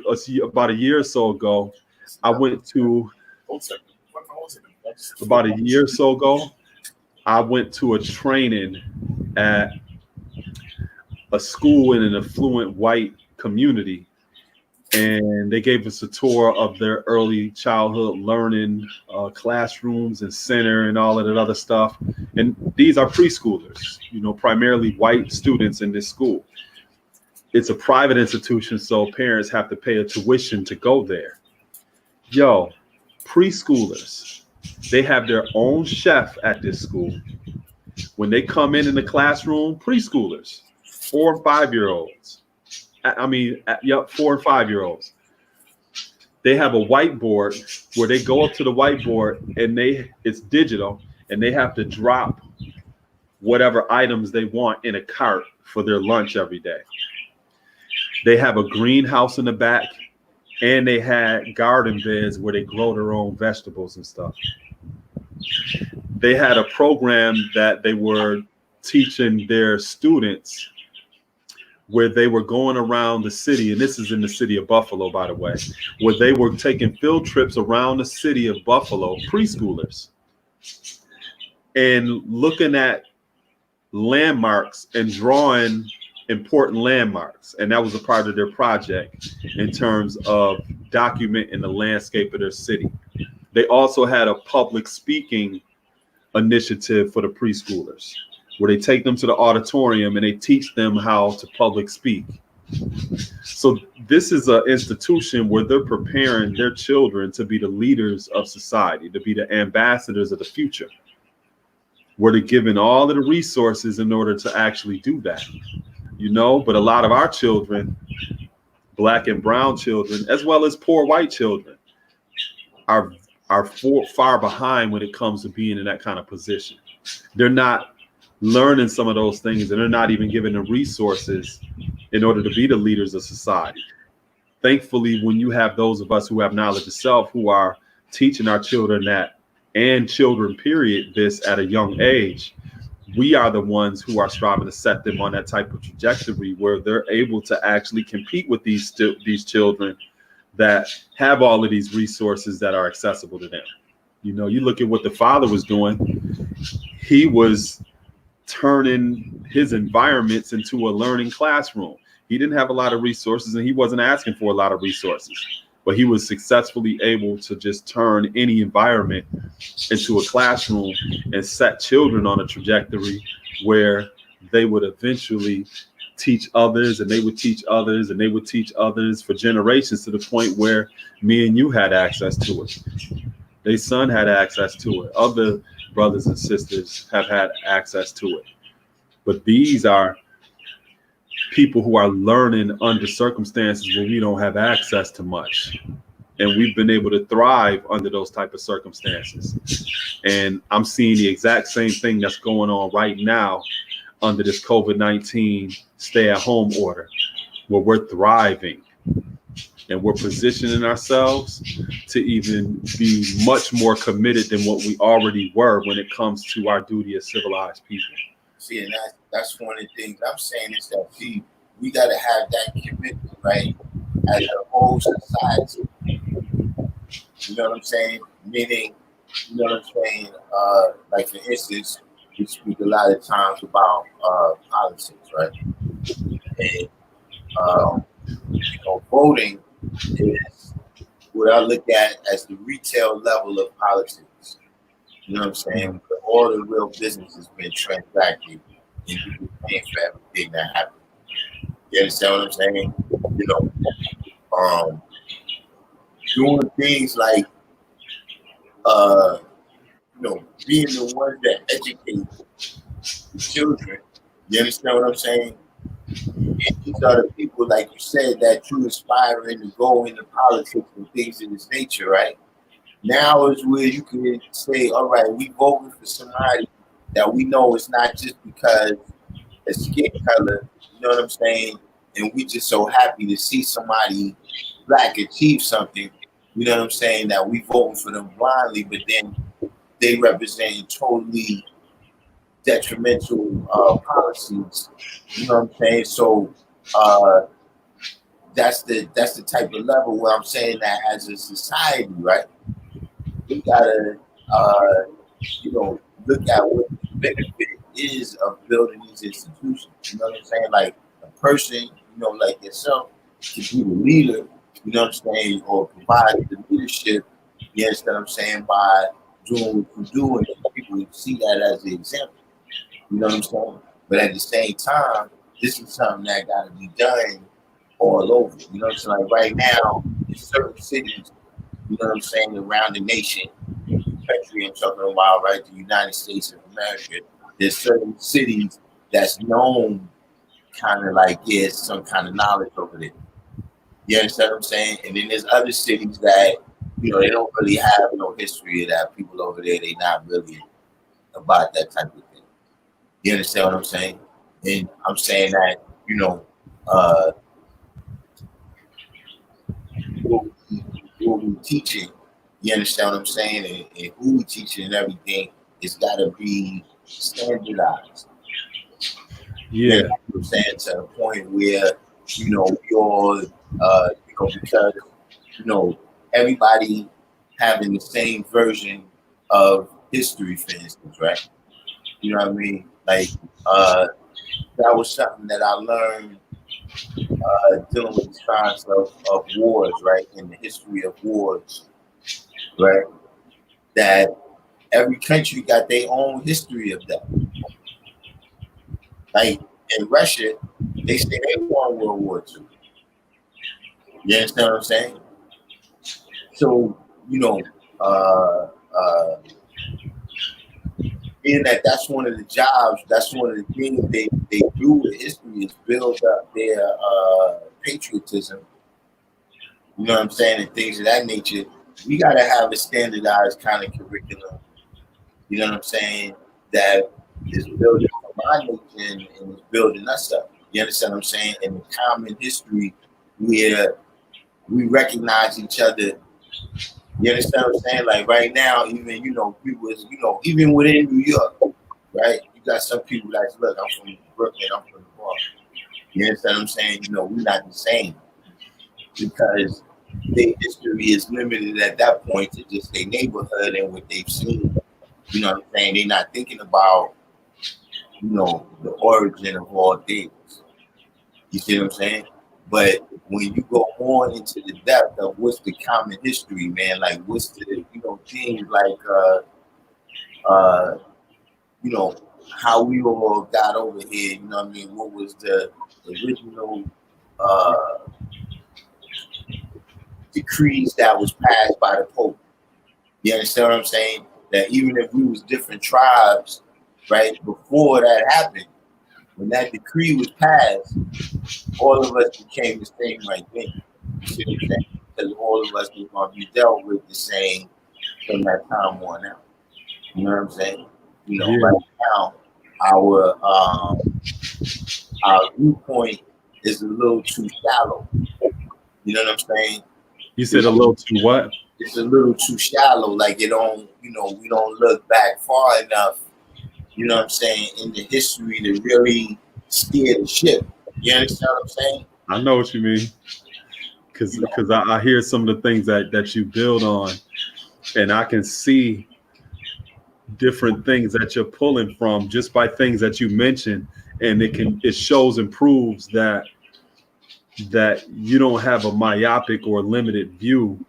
C: or so ago, I went to about a year or so ago. I went to a training at a school in an affluent white community, and they gave us a tour of their early childhood learning classrooms and center and all of that other stuff. And these are preschoolers, primarily white students in this school. It's a private institution, so parents have to pay a tuition to go there. Yo, preschoolers, they have their own chef at this school. When they come in the classroom, preschoolers, 4 and 5 year olds. 4 and 5 year olds. They have a whiteboard where they go up to the whiteboard and it's digital, and they have to drop whatever items they want in a cart for their lunch every day. They have a greenhouse in the back, and they had garden beds where they grow their own vegetables and stuff. They had a program that they were teaching their students where they were going around the city, and this is in the city of Buffalo, by the way, where they were taking field trips around the city of Buffalo, preschoolers, and looking at landmarks and drawing important landmarks. And that was a part of their project in terms of documenting the landscape of their city. They also had a public speaking initiative for the preschoolers, where they take them to the auditorium and they teach them how to public speak. So this is an institution where they're preparing their children to be the leaders of society, to be the ambassadors of the future, where they're given all of the resources in order to actually do that. But a lot of our children, black and brown children, as well as poor white children, are far behind when it comes to being in that kind of position. They're not learning some of those things, and they're not even given the resources in order to be the leaders of society. Thankfully, when you have those of us who have knowledge of self, who are teaching our children that, and children, period, this at a young age, we are the ones who are striving to set them on that type of trajectory where they're able to actually compete with these children that have all of these resources that are accessible to them. You look at what the father was doing. He was turning his environments into a learning classroom. He didn't have a lot of resources, and he wasn't asking for a lot of resources, but he was successfully able to just turn any environment into a classroom and set children on a trajectory where they would eventually teach others, and they would teach others, and they would teach others for generations, to the point where me and you had access to it. Their son had access to it. Other brothers and sisters have had access to it. But these are people who are learning under circumstances where we don't have access to much. And we've been able to thrive under those type of circumstances. And I'm seeing the exact same thing that's going on right now under this COVID-19 stay-at-home order, where we're thriving and we're positioning ourselves to even be much more committed than what we already were when it comes to our duty as civilized people.
B: See, and that's one of the things I'm saying is that we got to have that commitment, right? As a whole society, you know what I'm saying? Meaning, you know what I'm saying? Like for instance, we speak a lot of times about politics, right? And voting is what I look at as the retail level of politics. You know what I'm saying? Where all the real business has been transacted, and you are paying for everything that happens. You understand what I'm saying? You know, doing things like being the ones that educate the children. You understand what I'm saying? And these are the people, like you said, that you aspiring to go into politics and things of this nature, right? Now is where you can say, all right, we voting for somebody that we know is not just because of skin color, you know what I'm saying? And we just so happy to see somebody black achieve something, you know what I'm saying, that we voting for them blindly, but then they represent totally detrimental policies, you know what I'm saying? So that's the type of level where I'm saying that as a society, right? We gotta look at what the benefit is of building these institutions. You know what I'm saying? Like a person, like yourself, to be the leader, you know what I'm saying, or provide the leadership, you understand what I'm saying, by doing what you're doing, and people see that as an example. You know what I'm saying? But at the same time, this is something that gotta be done all over. You know what I'm saying? Like right now, in certain cities, you know what I'm saying, around the nation, country I'm talking about, right? The United States of America. There's certain cities that's known kind of like there's some kind of knowledge over there. You understand what I'm saying? And then there's other cities that, they don't really have no history of that. People over there, they not really about that type of thing. You understand what I'm saying? And I'm saying that, what we teaching, you understand what I'm saying? And who we teaching and everything, it's got to be standardized.
C: Yeah.
B: You know what I'm saying? To the point where, we all, because, everybody having the same version of history, for instance, right? You know what I mean? Like, that was something that I learned dealing with the science of wars, right? In the history of wars, right? That every country got their own history of that. Like in Russia, they say they won World War II. You understand what I'm saying? So, being that that's one of the jobs, that's one of the things they do with history is build up their patriotism. You know what I'm saying? And things of that nature. We got to have a standardized kind of curriculum. You know what I'm saying? That is building my nation and is building us up. You understand what I'm saying? And the common history where we recognize each other. You understand what I'm saying? Like right now, even people, even within New York, right? You got some people that look, I'm from Brooklyn, I'm from the Bronx. You understand what I'm saying? We're not the same because their history is limited at that point to just their neighborhood and what they've seen. You know what I'm saying? They're not thinking about, the origin of all things. You see what I'm saying? But when you go more into the depth of what's the common history, man, like what's the, things like, how we all got over here, you know what I mean? What was the original decrees that was passed by the Pope? You understand what I'm saying? That even if we was different tribes, right, before that happened, when that decree was passed, all of us became the same right then. You see what I'm saying? Because all of us was going to be dealt with the same from that time on out. You know what I'm saying? Right now, our viewpoint is a little too shallow. You know what I'm saying?
C: You said a little too what?
B: It's a little too shallow. Like it don't, we don't look back far enough. you know what I'm saying, in the history to really steer the ship. You understand what I'm saying?
C: I know what you mean. Because I hear some of the things that you build on, and I can see different things that you're pulling from just by things that you mentioned, and it shows and proves that you don't have a myopic or limited view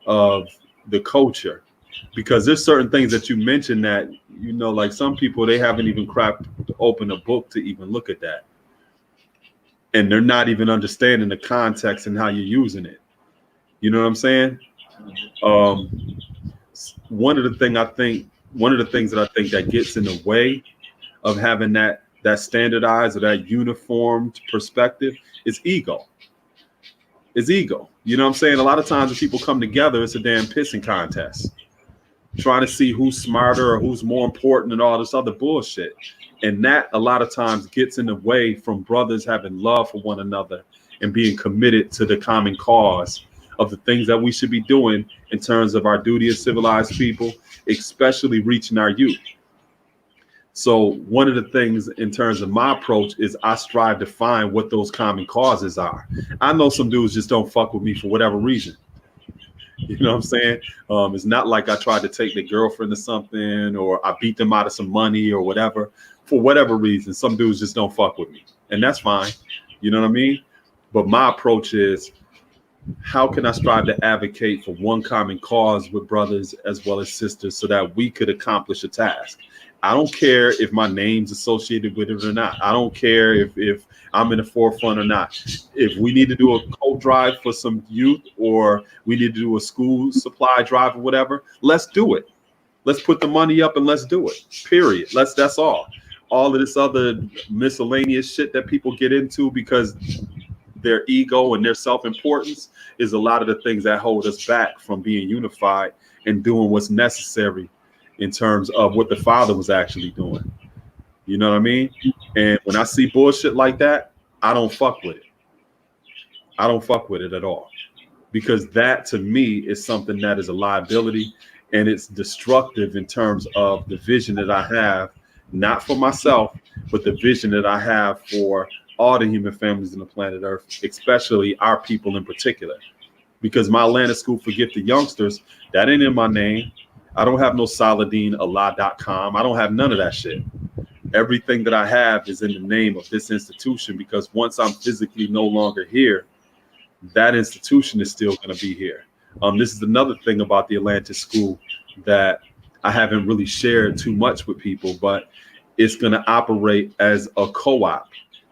C: of the culture, because there's certain things that you mentioned that, you know, like some people, they haven't even cracked open a book to even look at that, and they're not even understanding the context and how you're using it. You know what I'm saying? One of the things that I think that gets in the way of having that standardized or that uniformed perspective is ego. Is ego. You know what I'm saying? A lot of times when people come together, it's a damn pissing contest, trying to see who's smarter or who's more important and all this other bullshit. And that a lot of times gets in the way from brothers having love for one another and being committed to the common cause of the things that we should be doing in terms of our duty as civilized people, especially reaching our youth. So one of the things in terms of my approach is I strive to find what those common causes are. I know some dudes just don't fuck with me for whatever reason. You know what I'm saying? It's not like I tried to take their girlfriend or something, or I beat them out of some money or whatever. For whatever reason, some dudes just don't fuck with me. And that's fine. You know what I mean? But my approach is, how can I strive to advocate for one common cause with brothers as well as sisters so that we could accomplish a task? I don't care if my name's associated with it or not. I don't care if I'm in the forefront or not. If we need to do a coat drive for some youth, or we need to do a school supply drive or whatever, let's do it. Let's put the money up and let's do it. Period. That's all. All of this other miscellaneous shit that people get into because their ego and their self-importance is a lot of the things that hold us back from being unified and doing what's necessary in terms of what the Father was actually doing. You know what I mean? And when I see bullshit like that, I don't fuck with it. I don't fuck with it at all, because that to me is something that is a liability, and it's destructive in terms of the vision that I have, not for myself, but the vision that I have for all the human families on the planet Earth, especially our people in particular. Because my Atlanta School for Gifted Youngsters, that ain't in my name. I don't have no SaladinAllah.com. I don't have none of that shit. Everything that I have is in the name of this institution, because once I'm physically no longer here, that institution is still going to be here. This is another thing about the Atlantic School that I haven't really shared too much with people, but it's going to operate as a co-op,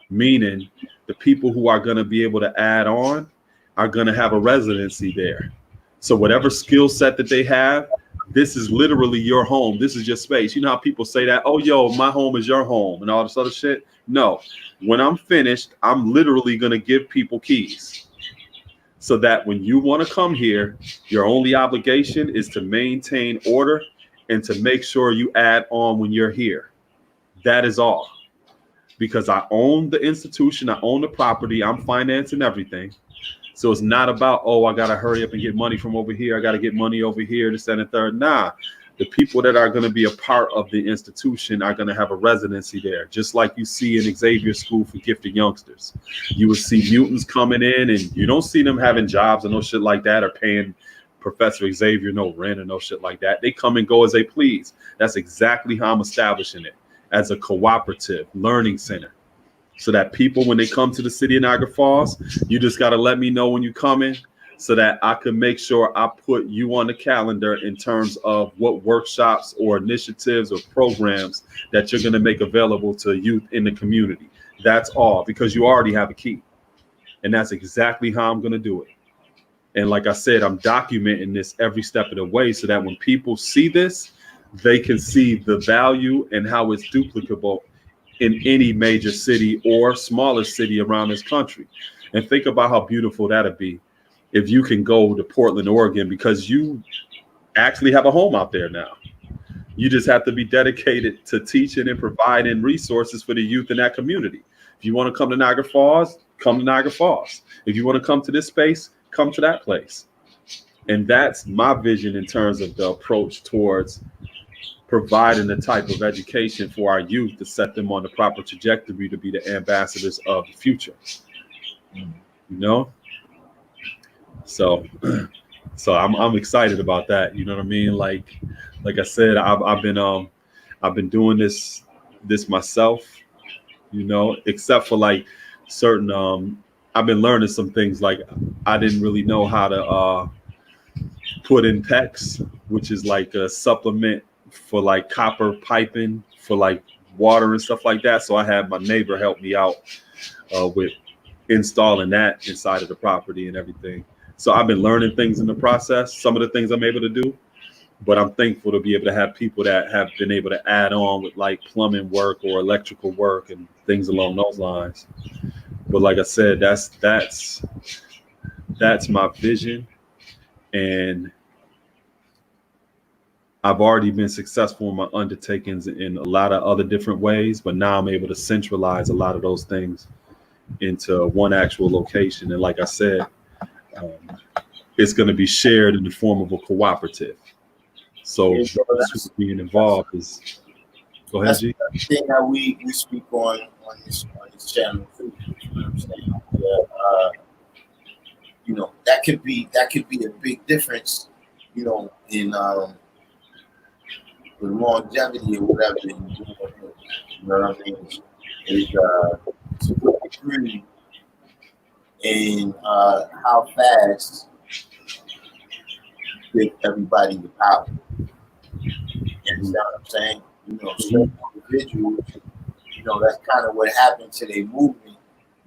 C: meaning the people who are going to be able to add on are going to have a residency there. So whatever skill set that they have, this is literally your home. This is your space. You know how people say that, oh, yo, my home is your home and all this other shit? No, when I'm finished, I'm literally going to give people keys so that when you want to come here, your only obligation is to maintain order and to make sure you add on when you're here. That is all. Because I own the institution, I own the property, I'm financing everything. So it's not about, oh, I got to hurry up and get money from over here. I got to get money over here, this, that, and the third. Nah, the people that are going to be a part of the institution are going to have a residency there. Just like you see in Xavier School for Gifted Youngsters. You will see mutants coming in, and you don't see them having jobs or no shit like that, or paying Professor Xavier no rent or no shit like that. They come and go as they please. That's exactly how I'm establishing it, as a cooperative learning center. So that people, when they come to the city of Niagara Falls, you just got to let me know when you come in so that I can make sure I put you on the calendar in terms of what workshops or initiatives or programs that you're going to make available to youth in the community. That's all, because you already have a key. And that's exactly how I'm going to do it. And like I said, I'm documenting this every step of the way so that when people see this, they can see the value and how it's duplicable in any major city or smaller city around this country. And think about how beautiful that'd be if you can go to Portland, Oregon, because you actually have a home out there now. You just have to be dedicated to teaching and providing resources for the youth in that community. If you want to come to Niagara Falls, come to Niagara Falls. If you want to come to this space, come to that place. And that's my vision in terms of the approach towards providing the type of education for our youth to set them on the proper trajectory to be the ambassadors of the future. You know, so I'm excited about that. You know what I mean? Like I said, I've been doing this myself. You know, except for like certain I've been learning some things. Like I didn't really know how to put in PEX, which is like a supplement for like copper piping for like water and stuff like that. So I had my neighbor help me out with installing that inside of the property and everything. So I've been learning things in the process, some of the things I'm able to do, but I'm thankful to be able to have people that have been able to add on with like plumbing work or electrical work and things along those lines. But like I said, that's my vision. And I've already been successful in my undertakings in a lot of other different ways, but now I'm able to centralize a lot of those things into one actual location. And like I said, it's going to be shared in the form of a cooperative. So being involved is, go ahead, G.
B: That's the thing that we speak on this channel too. You know what I'm saying? You know, that could be a big difference, you know, in the longevity or whatever you're doing. You know what I mean? Is to what degree and how fast give everybody the power. You understand what I'm saying? You know, certain individuals, you know, that's kind of what happened to their movement.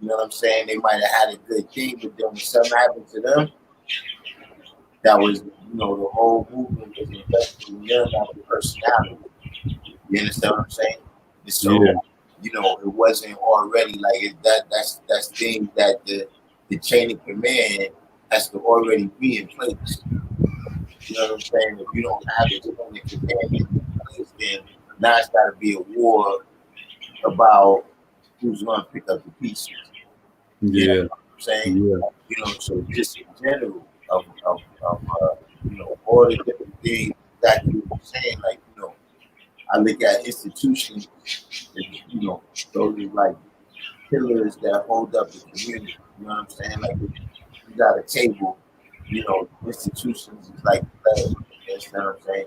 B: You know what I'm saying? They might have had a good thing, but then when something happened to them, that was, you know, the whole movement was invested in them as a personality. You understand what I'm saying? And so, you know, it wasn't already like that's things that the chain of command has to already be in place. You know what I'm saying? If you don't have the chain of command in place, then now it's got to be a war about who's going to pick up the pieces. You know what I'm saying? You know, so just in general of you know, all the different things that you were saying, like, you know, I look at institutions, and, you know, those are like pillars that hold up the community. You know what I'm saying? Like, you got a table, you know, institutions is like pillars, you understand what I'm saying?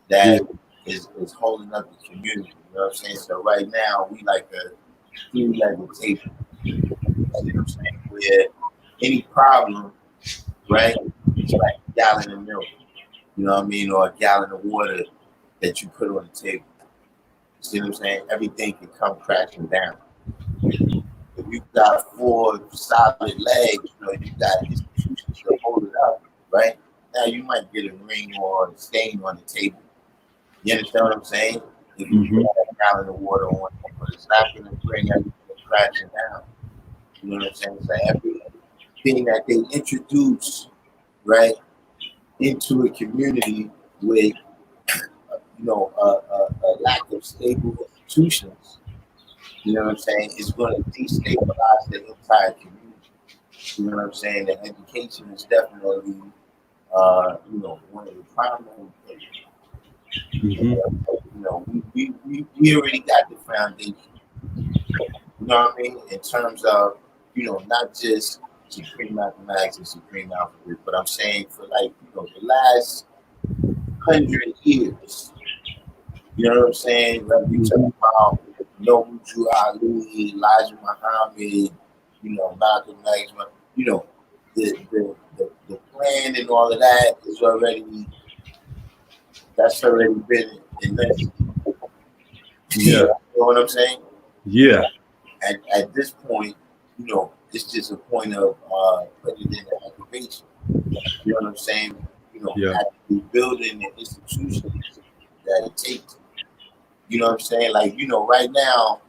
B: That is holding up the community. You know what I'm saying? So right now we like a three-legged table. You know what I'm saying? Where any problem, right, it's like a gallon of milk, you know what I mean, or a gallon of water that you put on the table. You see what I'm saying? Everything can come crashing down. If you got four solid legs, you know, you got institutions to hold it up, right? Now you might get a ring or a stain on the table. You understand what I'm saying? If you put a gallon of water on it, but it's not going to bring everything crashing down. You know what I'm saying? So everything that they introduce, right, into a community with, you know, a lack of stable institutions, you know what I'm saying, is going to destabilize the entire community. You know what I'm saying? That education is definitely, you know, one of the primary things. You know, we already got the foundation. You know what I mean? In terms of, you know, not just supreme mathematics and supreme alphabet, but I'm saying for like, you know, the last 100 years. You know what I'm saying? Like we talk about Nobuju Ali, Elijah Muhammad, you know, Malcolm X, you know, the plan and all of that is already, that's already been invented. You know what I'm saying? Yeah. And at this point, you know, it's just a point of putting it into activation. You know what I'm saying? You know, actually building the institutions that it takes. You know what I'm saying? Like, you know, right now,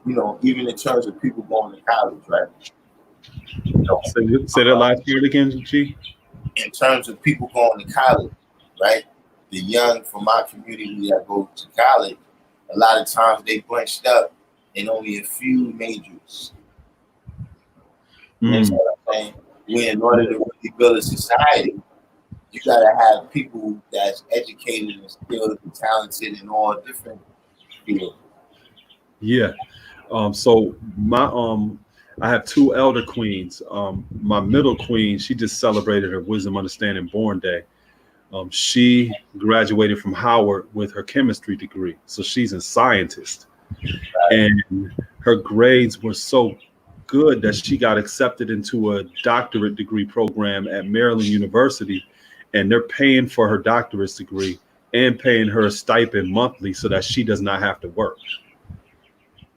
B: you know, even in terms of people going to college, right? You know,
C: say that last word again, G.
B: In terms of people going to college, right? The young from my community that go to college, a lot of times they bunched up in only a few majors. You know what I'm saying? When in order to really build a society, you gotta have people that's educated and skilled and talented in all different fields.
C: Yeah. So I have two elder queens. My middle queen, she just celebrated her Wisdom Understanding Born Day. She graduated from Howard with her chemistry degree, so she's a scientist. And her grades were so good that she got accepted into a doctorate degree program at Maryland University, and they're paying for her doctorate degree and paying her a stipend monthly so that she does not have to work.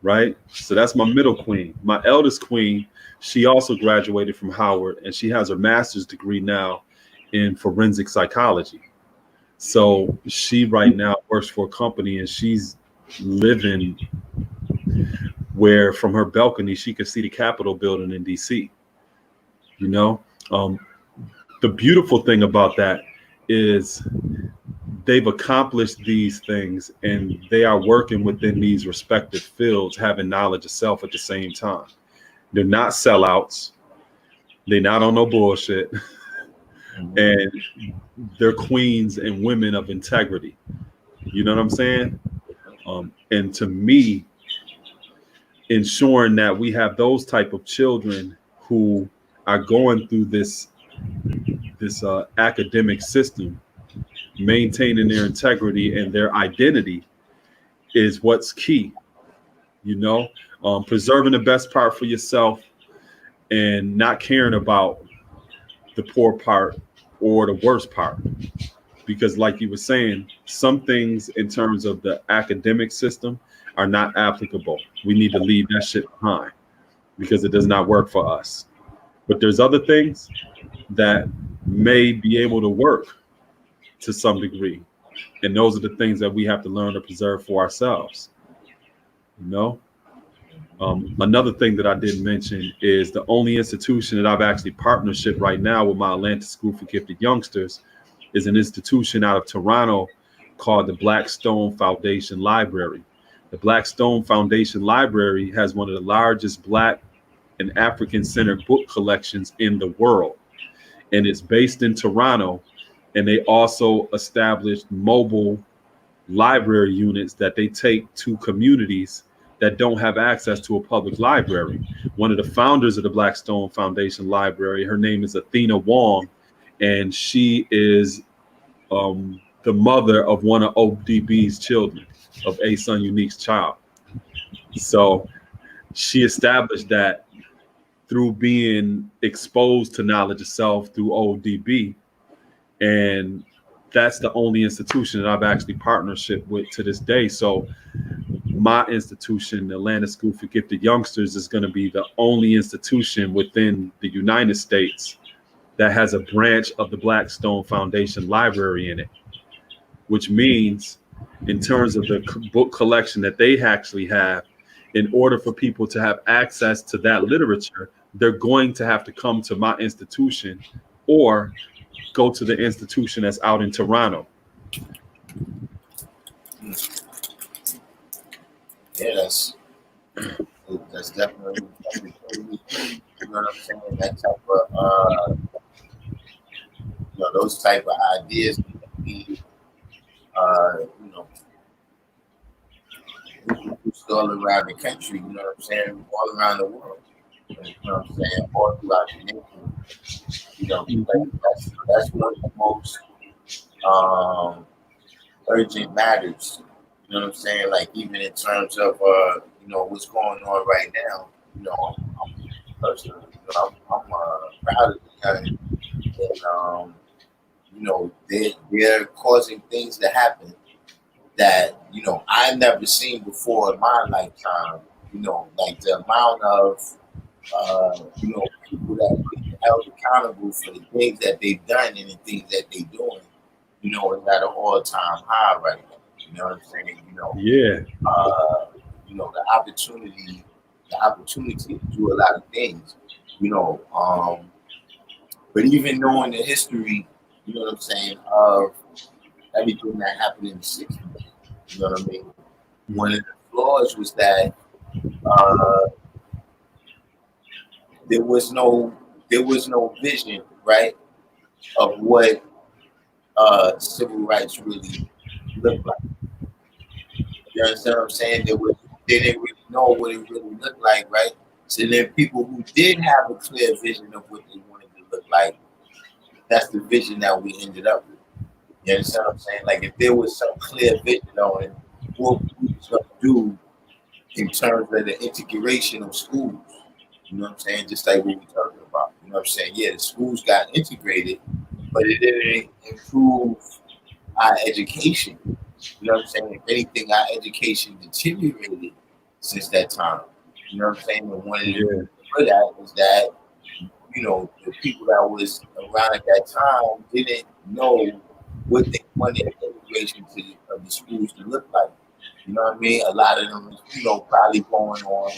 C: Right? So that's my middle queen. My eldest queen, she also graduated from Howard, and she has her master's degree now in forensic psychology. So she right now works for a company, and she's living where from her balcony she could see the Capitol building in DC. You know, the beautiful thing about that is they've accomplished these things, and they are working within these respective fields, having knowledge of self at the same time. They're not sellouts. They're not on no bullshit. And they're queens and women of integrity. You know what I'm saying? And to me, ensuring that we have those type of children who are going through this academic system, maintaining their integrity and their identity is what's key. You know, preserving the best part for yourself and not caring about the poor part or the worst part. Because like you were saying, some things in terms of the academic system are not applicable. We need to leave that shit behind because it does not work for us. But there's other things that may be able to work to some degree. And those are the things that we have to learn to preserve for ourselves. You know? Another thing that I didn't mention is the only institution that I've actually partnership right now with my Atlanta School for Gifted Youngsters is an institution out of Toronto called the Blackstone Foundation Library. The Blackstone Foundation Library has one of the largest Black and African-centered book collections in the world. And it's based in Toronto. And they also established mobile library units that they take to communities that don't have access to a public library. One of the founders of the Blackstone Foundation Library, her name is Athena Wong, and she is the mother of one of ODB's children, of A-Sun Unique's child. So she established that through being exposed to knowledge of self through ODB. And that's the only institution that I've actually partnership with to this day. So my institution, the Atlanta School for Gifted Youngsters, is going to be the only institution within the United States that has a branch of the Blackstone Foundation Library in it, which means in terms of the book collection that they actually have, in order for people to have access to that literature, they're going to have to come to my institution or go to the institution that's out in Toronto.
B: Yeah, that's definitely, you know what I'm saying? That type of those type of ideas can be introduced all around the country, you know what I'm saying, all around the world. You know what I'm saying, all throughout the nation. You know, that's one of the most urgent matters. You know what I'm saying? Like even in terms of what's going on right now. You know, I'm personally, I'm proud of the young, and they're causing things to happen that I've never seen before in my lifetime. Like the amount of people that are being held accountable for the things that they've done and the things that they're doing, is at an all-time high right now. You know what I'm saying?
C: Yeah.
B: The opportunity to do a lot of things. But even knowing the history, you know what I'm saying, of everything that happened in the 60s, you know what I mean? One of the flaws was that there was no vision, right, of what civil rights really look like. You understand what I'm saying? They didn't really know what it really looked like, right? So then people who did have a clear vision of what they wanted to look like, that's the vision that we ended up with. You understand what I'm saying? Like if there was some clear vision on it, what we was gonna do in terms of the integration of schools. You know what I'm saying? Just like what we're talking about. You know what I'm saying? Yeah, the schools got integrated, but it didn't improve our education. You know what I'm saying? If anything, our education deteriorated since that time. You know what I'm saying? And one of the things for that was that, you know, the people that was around at that time didn't know what they wanted integration of the schools to look like. You know what I mean? A lot of them, you know, probably going on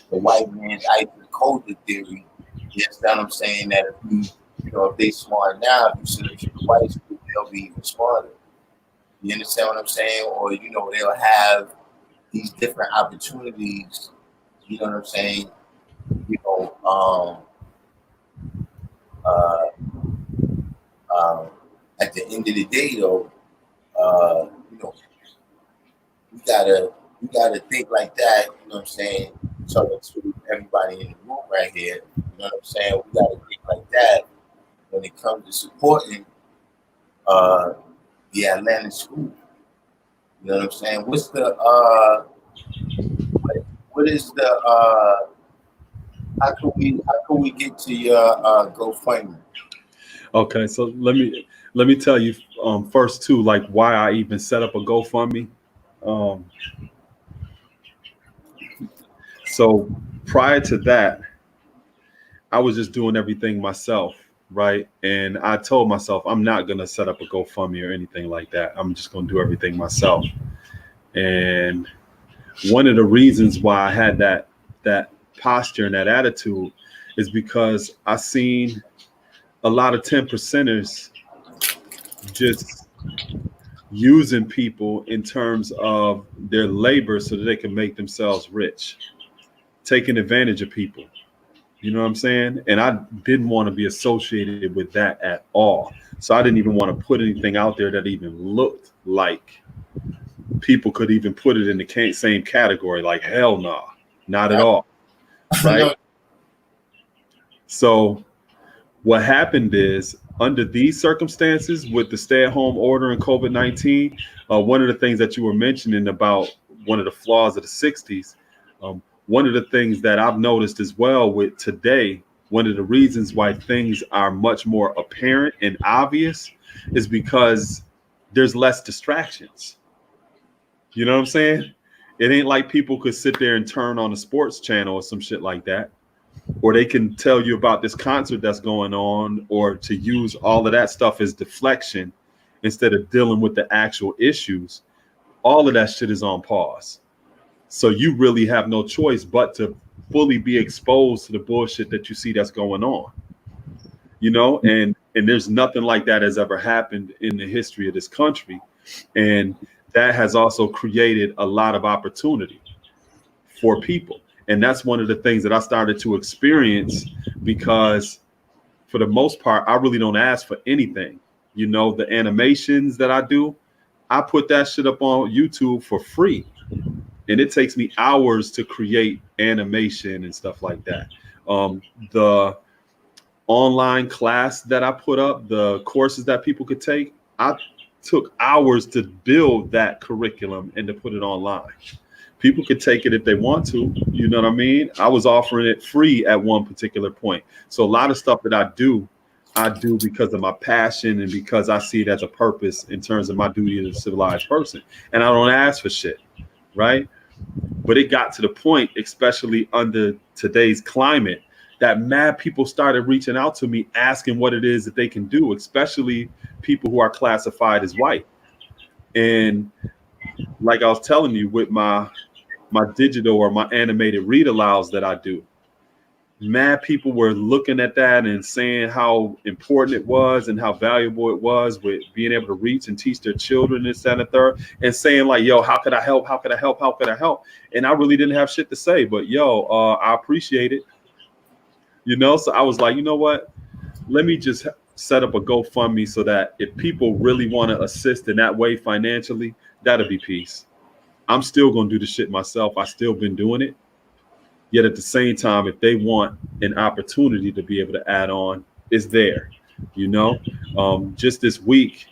B: the white man's ISIS culture theory. You understand what I'm saying? That if you know, if they smart now, if you send them to the white school, they'll be even smarter. You understand what I'm saying? Or, you know, they'll have these different opportunities, you know what I'm saying? You know, at the end of the day, though, you know, we gotta think like that. You know what I'm saying? Talking to everybody in the room right here. You know what I'm saying? We gotta think like that when it comes to supporting the Atlanta school. You know what I'm saying? What's the what is the how can we get to your GoFundMe?
C: Okay, so let me tell you first too, like why I even set up a GoFundMe. So prior to that, I was just doing everything myself, right? And I told myself I'm not gonna set up a GoFundMe or anything like that. I'm just gonna do everything myself. And one of the reasons why I had that posture and that attitude is because I seen a lot of 10%ers just using people in terms of their labor so that they can make themselves rich, taking advantage of people. You know what I'm saying? And I didn't want to be associated with that at all. So I didn't even want to put anything out there that even looked like people could even put it in the same category. Like, hell no, not at all. Right? So what happened is, under these circumstances with the stay-at-home order and COVID-19, one of the things that you were mentioning about one of the flaws of the 60s, one of the things that I've noticed as well with today, one of the reasons why things are much more apparent and obvious is because there's less distractions. You know what I'm saying? It ain't like people could sit there and turn on a sports channel or some shit like that, or they can tell you about this concert that's going on, or to use all of that stuff as deflection instead of dealing with the actual issues. All of that shit is on pause. So you really have no choice but to fully be exposed to the bullshit that you see that's going on. You know, and there's nothing like that has ever happened in the history of this country. And that has also created a lot of opportunity for people. And that's one of the things that I started to experience, because for the most part, I really don't ask for anything. You know, the animations that I do, I put that shit up on YouTube for free. And it takes me hours to create animation and stuff like that. The online class that I put up, the courses that people could take, I took hours to build that curriculum and to put it online. People could take it if they want to, you know what I mean? I was offering it free at one particular point. So a lot of stuff that I do because of my passion and because I see it as a purpose in terms of my duty as a civilized person. And I don't ask for shit, right? But it got to the point, especially under today's climate, that mad people started reaching out to me asking what it is that they can do, especially people who are classified as white. And like I was telling you, with my digital or my animated read alouds that I do, mad people were looking at that and saying how important it was and how valuable it was with being able to reach and teach their children this, that, and the third, and saying like, yo, how could I help? How could I help? How could I help? And I really didn't have shit to say, but I appreciate it. You know, so I was like, you know what? Let me just set up a GoFundMe so that if people really want to assist in that way financially, that'll be peace. I'm still going to do the shit myself. I still been doing it. Yet at the same time, if they want an opportunity to be able to add on, it's there, you know. Just this week,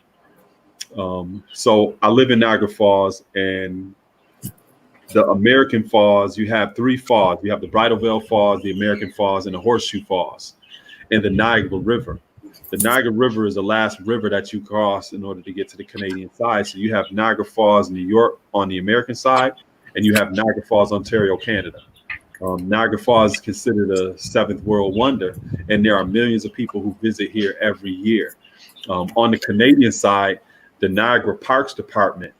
C: so I live in Niagara Falls, and the American Falls, you have 3 falls. You have the Bridal Veil Falls, the American Falls, and the Horseshoe Falls, and the Niagara River. The Niagara River is the last river that you cross in order to get to the Canadian side. So you have Niagara Falls, New York on the American side, and you have Niagara Falls, Ontario, Canada. Niagara Falls is considered a 7th world wonder, and there are millions of people who visit here every year. On the Canadian side, the Niagara Parks Department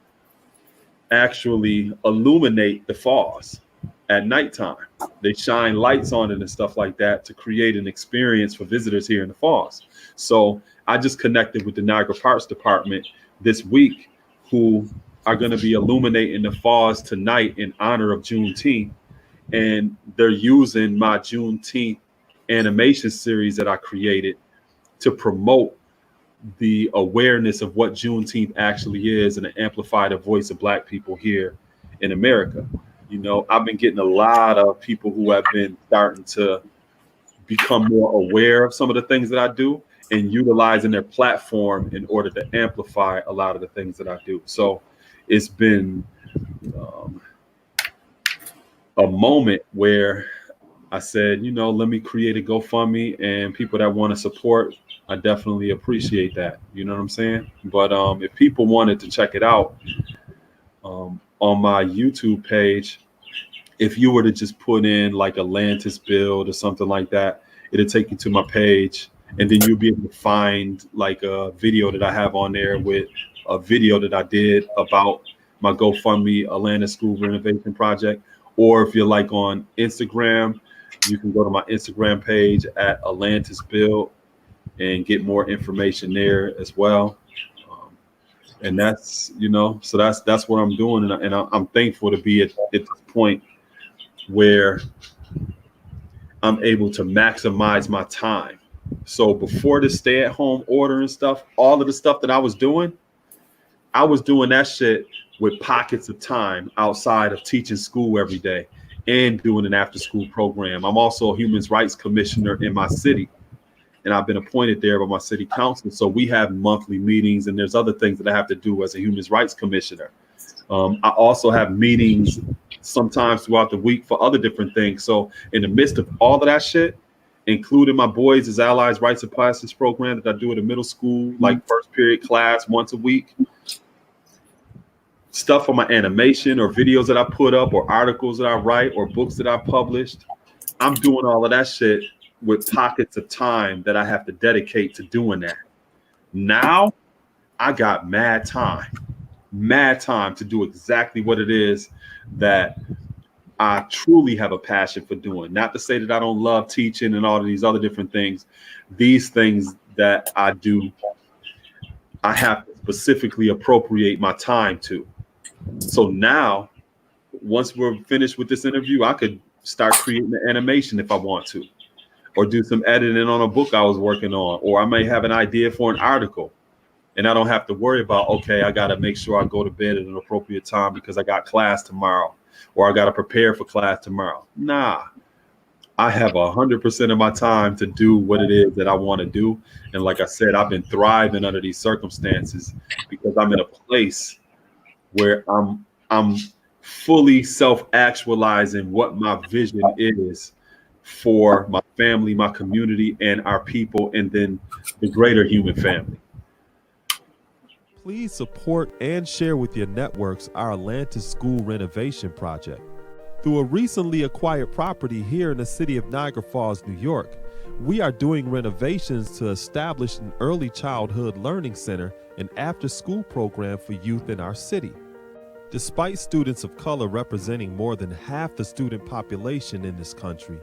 C: actually illuminate the falls at nighttime. They shine lights on it and stuff like that to create an experience for visitors here in the falls. So I just connected with the Niagara Parks Department this week, who are going to be illuminating the falls tonight in honor of Juneteenth. And they're using my Juneteenth animation series that I created to promote the awareness of what Juneteenth actually is and to amplify the voice of Black people here in America. You know, I've been getting a lot of people who have been starting to become more aware of some of the things that I do and utilizing their platform in order to amplify a lot of the things that I do. So it's been a moment where I said, you know, let me create a GoFundMe, and people that want to support, I definitely appreciate that. You know what I'm saying? But if people wanted to check it out on my YouTube page, if you were to just put in like Atlantis build or something like that, it'll take you to my page, and then you'll be able to find like a video that I have on there with a video that I did about my GoFundMe Atlantis School Renovation Project. Or if you're like on Instagram, you can go to my Instagram page at Atlantis Build and get more information there as well. And that's, you know, so that's what I'm doing. And I'm thankful to be at this point where I'm able to maximize my time. So before the stay-at-home order and stuff, all of the stuff that I was doing that shit with pockets of time outside of teaching school every day and doing an after-school program. I'm also a human rights commissioner in my city, and I've been appointed there by my city council. So we have monthly meetings, and there's other things that I have to do as a human rights commissioner. I also have meetings sometimes throughout the week for other different things. So in the midst of all of that shit, including my Boys as Allies Rights and Plastics program that I do at a middle school, like first period class once a week, stuff for my animation or videos that I put up or articles that I write or books that I published, I'm doing all of that shit with pockets of time that I have to dedicate to doing that. Now I got mad time to do exactly what it is that I truly have a passion for doing. Not to say that I don't love teaching and all of these other different things. These things that I do, I have to specifically appropriate my time to. So now, once we're finished with this interview, I could start creating the animation if I want to, or do some editing on a book I was working on, or I may have an idea for an article, and I don't have to worry about, okay, I got to make sure I go to bed at an appropriate time because I got class tomorrow, or I got to prepare for class tomorrow. Nah, I have 100% of my time to do what it is that I want to do. And like I said, I've been thriving under these circumstances because I'm in a place where I'm fully self-actualizing what my vision is for my family, my community, and our people, and then the greater human family.
E: Please support and share with your networks our Atlantis School Renovation Project. Through a recently acquired property here in the city of Niagara Falls, New York, we are doing renovations to establish an early childhood learning center and after-school program for youth in our city. Despite students of color representing more than half the student population in this country,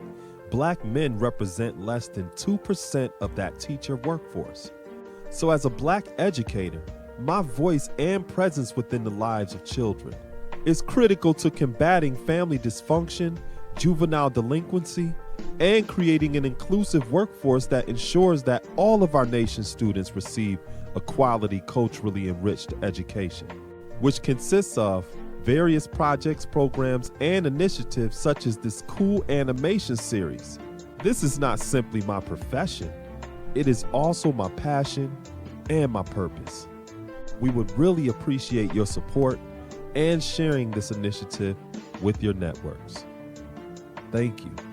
E: Black men represent less than 2% of that teacher workforce. So as a Black educator, my voice and presence within the lives of children is critical to combating family dysfunction, juvenile delinquency, and creating an inclusive workforce that ensures that all of our nation's students receive a quality, culturally enriched education, which consists of various projects, programs, and initiatives such as this cool animation series. This is not simply my profession, it is also my passion and my purpose. We would really appreciate your support and sharing this initiative with your networks. Thank you.